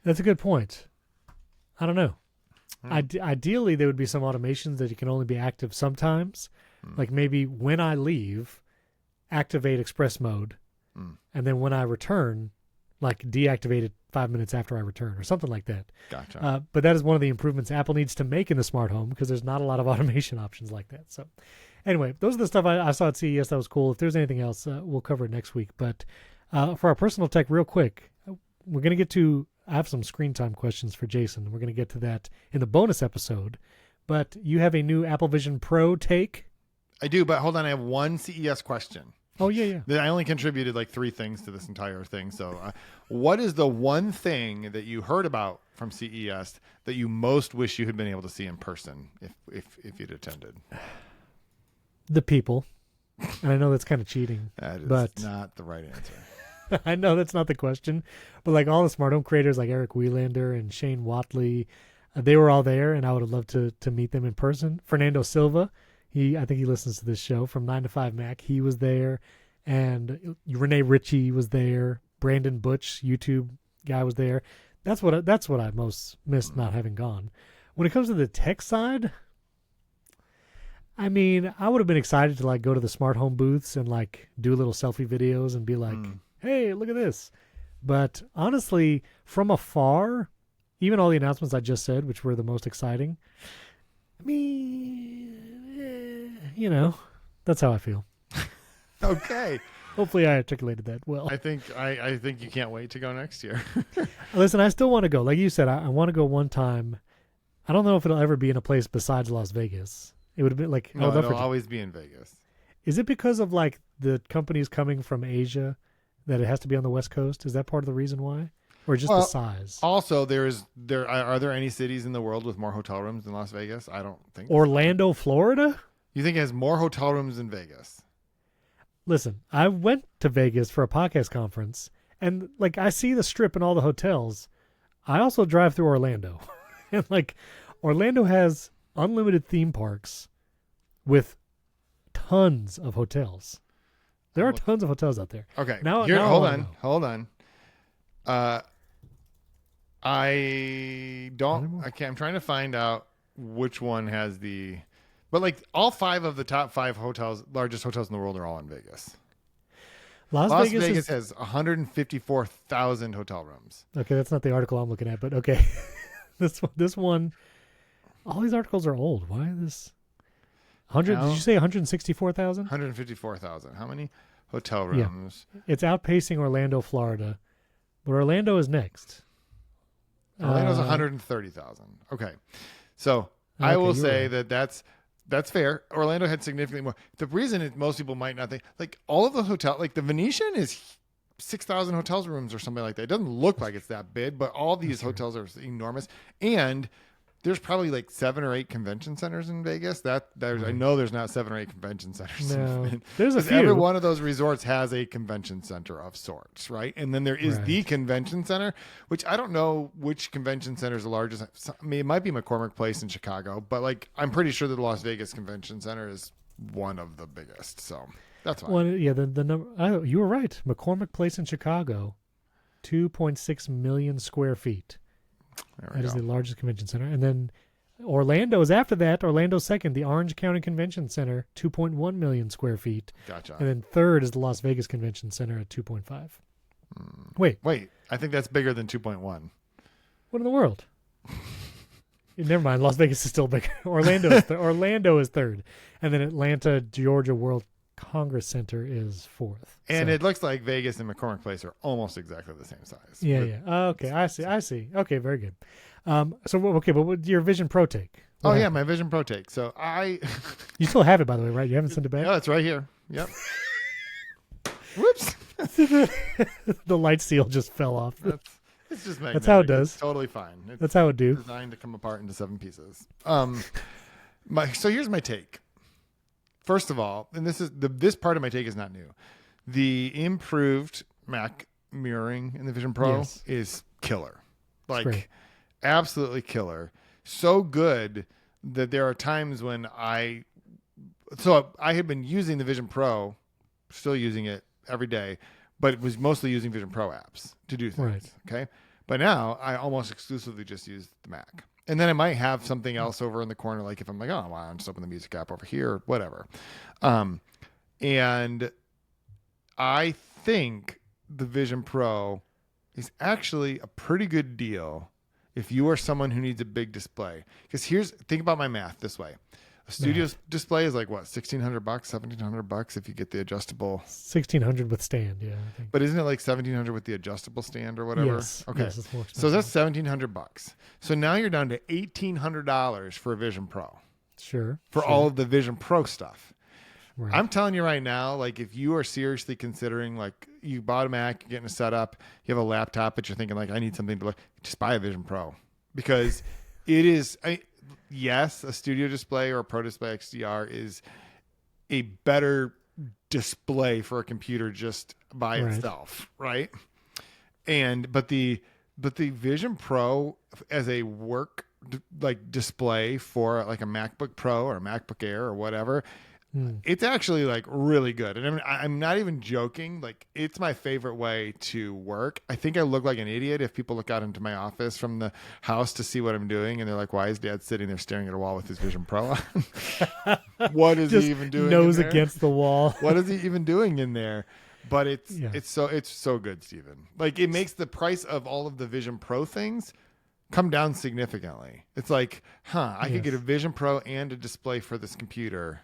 That's a good point. I don't know. Ideally, there would be some automations that you can only be active sometimes. Like maybe when I leave, activate express mode. And then when I return, like deactivate it 5 minutes after I return or something like that. Gotcha. But that is one of the improvements Apple needs to make in the smart home because there's not a lot of automation options like that. So anyway, those are the stuff I saw at CES that was cool. If there's anything else, we'll cover it next week. But for our personal tech, real quick, we're going to get to, I have some screen time questions for Jason. We're going to get to that in the bonus episode. But you have a new Apple Vision Pro take? I do, but hold on. I have one CES question. Oh, yeah. I only contributed like 3 things to this entire thing. So what is the one thing that you heard about from CES that you most wish you had been able to see in person if you'd attended? The people. And I know that's kind of cheating. That is but not the right answer. I know that's not the question. But like all the smart home creators like Eric Wieslander and Shane Watley, they were all there, and I would have loved to meet them in person. Fernando Silva, I think he listens to this show from 9 to 5 Mac. He was there, and Renee Ritchie was there. Brandon Butch, YouTube guy, was there. That's what I most missed not having gone. When it comes to the tech side, I mean, I would have been excited to like go to the smart home booths and like do little selfie videos and be like, "Hey, look at this." But honestly, from afar, even all the announcements I just said, which were the most exciting, I mean, that's how I feel. Okay. Hopefully I articulated that well. I think you can't wait to go next year. Listen, I still want to go. Like you said, I want to go one time. I don't know if it'll ever be in a place besides Las Vegas. It would have been like No, it'll always be in Vegas. Is it because of like the companies coming from Asia that it has to be on the West Coast? Is that part of the reason why, or just the size? Also, are there any cities in the world with more hotel rooms than Las Vegas? I don't think. Orlando, Florida. You think it has more hotel rooms than Vegas? Listen, I went to Vegas for a podcast conference, and like I see the Strip and all the hotels. I also drive through Orlando, and like Orlando has unlimited theme parks with tons of hotels. There are tons of hotels out there. Okay. Now Hold on. I'm trying to find out which one has but like all 5 of the top 5 largest hotels in the world are all in Vegas. Las Vegas has 154,000 hotel rooms. Okay, that's not the article I'm looking at, but okay. This one, all these articles are old. Why this? 100? Did you say 164,000? 154,000. How many hotel rooms? Yeah. It's outpacing Orlando, Florida, but Orlando is next. Orlando's 130,000. Okay, so I will say that's fair. Orlando had significantly more. The reason most people might not think, like all of the hotel, like the Venetian is 6,000 hotels rooms or something like that. It doesn't look like it's that big, but all these hotels are enormous. And there's probably like 7 or 8 convention centers in Vegas. I know there's not 7 or 8 convention centers. No, there's a few. Every one of those resorts has a convention center of sorts, right? And then there is the convention center, which I don't know which convention center is the largest. I mean, it might be McCormick Place in Chicago, but like I'm pretty sure that the Las Vegas Convention Center is one of the biggest. So that's fine. Well, yeah, the number. You were right. McCormick Place in Chicago, 2.6 million square feet. That is the largest convention center. And then Orlando is after that. Orlando's second, the Orange County Convention Center, 2.1 million square feet. Gotcha. And then third is the Las Vegas Convention Center at 2.5. Wait. I think that's bigger than 2.1. What in the world? Never mind. Las Vegas is still bigger. Orlando is third. And then Atlanta, Georgia World Congress Center is fourth. And it looks like Vegas and McCormick Place are almost exactly the same size. Yeah. Okay, I see. Okay, very good. But what's your Vision Pro take? My Vision Pro take. So You still have it, by the way, right? You haven't sent it back? Yeah, it's right here. Yep. Whoops. The light seal just fell off. It's just magnetic. That's how it does. It's totally fine. That's how it do. Designed to come apart into 7 pieces. So here's my take. First of all, and this part of my take is not new. The improved Mac mirroring in the Vision Pro is killer. Like absolutely killer. So good that there are times when I had been using the Vision Pro, still using it every day, but it was mostly using Vision Pro apps to do things. Right. Okay. But now I almost exclusively just use the Mac. And then I might have something else over in the corner, like if I'm like, oh, well, I'll just open the music app over here, or whatever. And I think the Vision Pro is actually a pretty good deal if you are someone who needs a big display. Because think about my math this way. A studio display is like what, $1,600, $1,700 if you get the adjustable. $1,600 with stand, yeah. I think. But isn't it like $1,700 with the adjustable stand or whatever? Yes. Okay. Yes, it's more expensive. So that's $1,700. So now you're down to $1,800 for a Vision Pro. Sure. For all of the Vision Pro stuff. Right. I'm telling you right now, like if you are seriously considering, like you bought a Mac, you're getting a setup, you have a laptop, but you're thinking like, I need something to look, just buy a Vision Pro because it is. Yes, a Studio Display or a Pro Display XDR is a better display for a computer just by itself, right? But the Vision Pro as a work display for like a MacBook Pro or a MacBook Air or whatever, it's actually like really good. And I'm not even joking. Like it's my favorite way to work. I think I look like an idiot if people look out into my office from the house to see what I'm doing. And they're like, why is Dad sitting there staring at a wall with his Vision Pro on? What is he even doing? Nose against the wall. What is he even doing in there? But it's so good, Steven. Like it makes the price of all of the Vision Pro things come down significantly. It's like, I could get a Vision Pro and a display for this computer.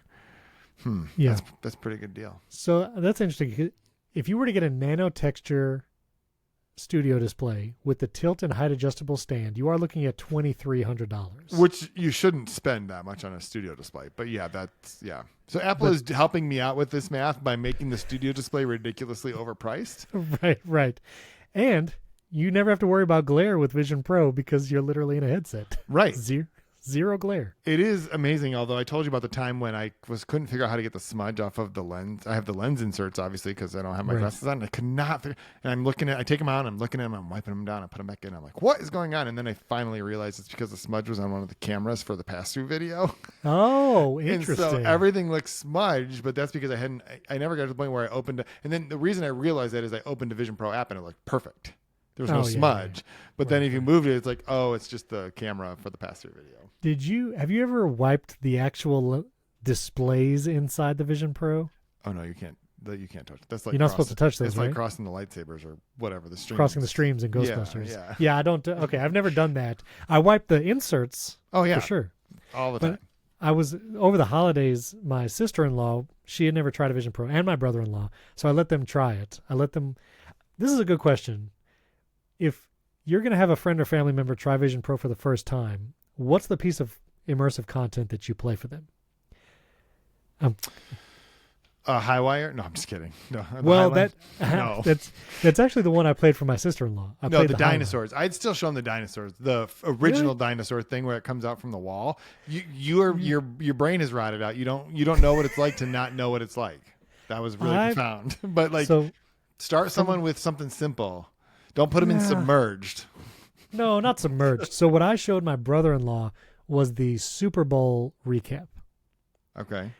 Yeah, that's a pretty good deal. So that's interesting. if you were to get a nano texture studio display with the tilt and height adjustable stand, you are looking at $2,300. Which you shouldn't spend that much on a studio display. But yeah, yeah. So Apple is helping me out with this math by making the studio display ridiculously overpriced. Right. And you never have to worry about glare with Vision Pro because you're literally in a headset. Right. Zero glare. It is amazing. Although I told you about the time when I couldn't figure out how to get the smudge off of the lens. I have the lens inserts, obviously, because I don't have my glasses on. And I could not figure. And I take them out. I'm looking at them. I'm wiping them down. I put them back in. I'm like, what is going on? And then I finally realized it's because the smudge was on one of the cameras for the pass-through video. Oh, interesting. And so everything looks smudged, but that's because I never got to the point where I opened it. And then the reason I realized that is I opened the Vision Pro app and it looked perfect. There was no smudge. Yeah. But then if you moved it, it's like, oh, it's just the camera for the pass-through video. Have you ever wiped the actual displays inside the Vision Pro? Oh no, you can't. You can't touch it. That's like you're not supposed to touch those. It's right? like crossing the lightsabers or whatever the streams. Crossing the streams in Ghostbusters. Yeah. I don't. Okay, I've never done that. I wiped the inserts. Oh yeah, for sure, all the time. I was over the holidays. My sister-in-law, she had never tried a Vision Pro, and my brother-in-law. So I let them try it. This is a good question. If you're going to have a friend or family member try Vision Pro for the first time, what's the piece of immersive content that you play for them? Highwire? No, I'm just kidding. No. Well, no. that's actually the one I played for my sister-in-law. No, the dinosaurs. I'd still show them the dinosaurs. The original dinosaur thing where it comes out from the wall. Your brain is rotted out. You don't know what it's like to not know what it's like. That was really profound. But start someone with something simple. Don't put them in submerged. No, not submerged. So what I showed my brother-in-law was the Super Bowl recap. Okay.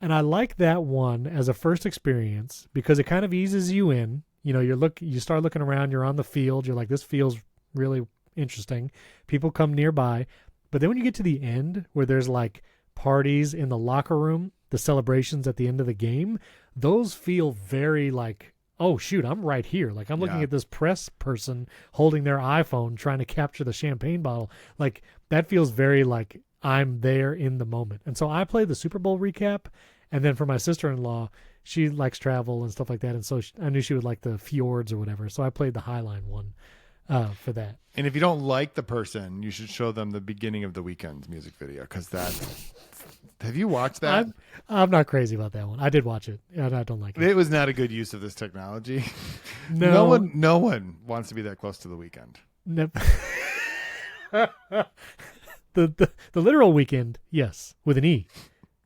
And I like that one as a first experience because it kind of eases you in. You know, you start looking around, you're on the field, you're like, this feels really interesting. People come nearby. But then when you get to the end where there's like parties in the locker room, the celebrations at the end of the game, those feel very like, oh shoot, I'm right here. Like I'm looking at this press person holding their iPhone trying to capture the champagne bottle. Like that feels very like I'm there in the moment. And so I played the Super Bowl recap. And then for my sister-in-law, she likes travel and stuff like that. And so I knew she would like the fjords or whatever. So I played the Highline one for that. And if you don't like the person, you should show them the beginning of the Weeknd's music video. Because have you watched that? I'm not crazy about that one. I did watch it, and I don't like it. It was not a good use of this technology. No. No one wants to be that close to the Weeknd. No. the literal Weeknd, yes, with an E.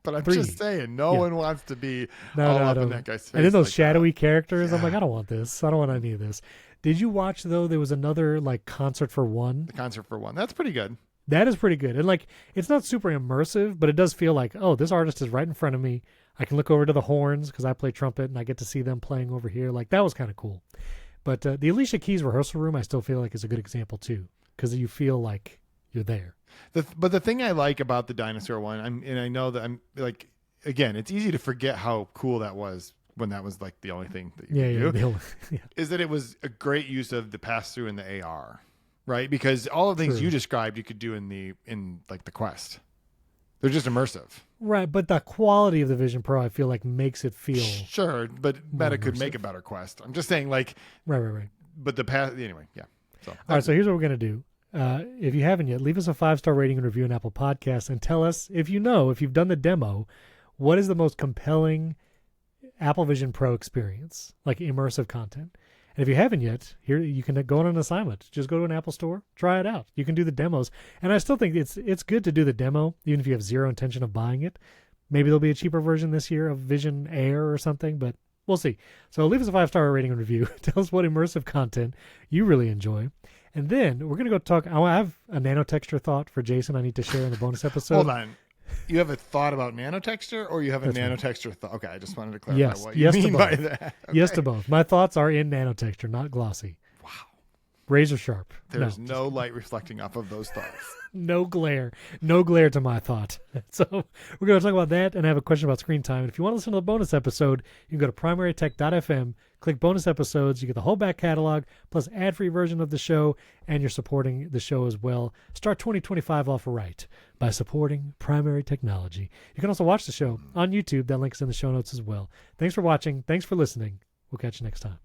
But I'm just saying, no one wants to be all up in that guy's face. And then those shadowy characters, I'm like, I don't want this. I don't want any of this. Did you watch, though, there was another like Concert for One? The Concert for One. That's pretty good. That is pretty good. And like, it's not super immersive, but it does feel like, oh, this artist is right in front of me. I can look over to the horns because I play trumpet and I get to see them playing over here. Like, that was kind of cool. But the Alicia Keys rehearsal room, I still feel like is a good example, too, because you feel like you're there. But the thing I like about the dinosaur one, I know that I'm like, again, it's easy to forget how cool that was when that was like the only thing that you could do, is that it was a great use of the pass-through and the AR, right? Because all of the things you described, you could do in like the Quest. They're just immersive. Right, but the quality of the Vision Pro, I feel like, makes it feel... Sure, but Meta could make a better Quest. I'm just saying, like... Right. But the pass... Anyway, yeah. So, all right, so here's what we're going to do. If you haven't yet, leave us a 5-star rating and review on Apple Podcasts and tell us, if you've done the demo, what is the most compelling Apple Vision Pro experience, like immersive content. And if you haven't yet, here you can go on an assignment. Just go to an Apple store, try it out. You can do the demos. And I still think it's good to do the demo, even if you have zero intention of buying it. Maybe there'll be a cheaper version this year of Vision Air or something, but we'll see. So leave us a 5-star rating and review. Tell us what immersive content you really enjoy. And then we're going to go talk. I have a nanotexture thought for Jason I need to share in the bonus episode. Hold on. You have a thought about nanotexture, or you have a nanotexture thought? Okay, I just wanted to clarify what you mean by that. Okay. Yes to both. My thoughts are in nanotexture, not glossy. Wow. Razor sharp. There's no light reflecting off of those thoughts. No glare. No glare to my thought. So we're going to talk about that and have a question about screen time. And if you want to listen to the bonus episode, you can go to primarytech.fm, click bonus episodes. You get the whole back catalog, plus ad-free version of the show, and you're supporting the show as well. Start 2025 off right by supporting Primary Technology. You can also watch the show on YouTube. That link is in the show notes as well. Thanks for watching. Thanks for listening. We'll catch you next time.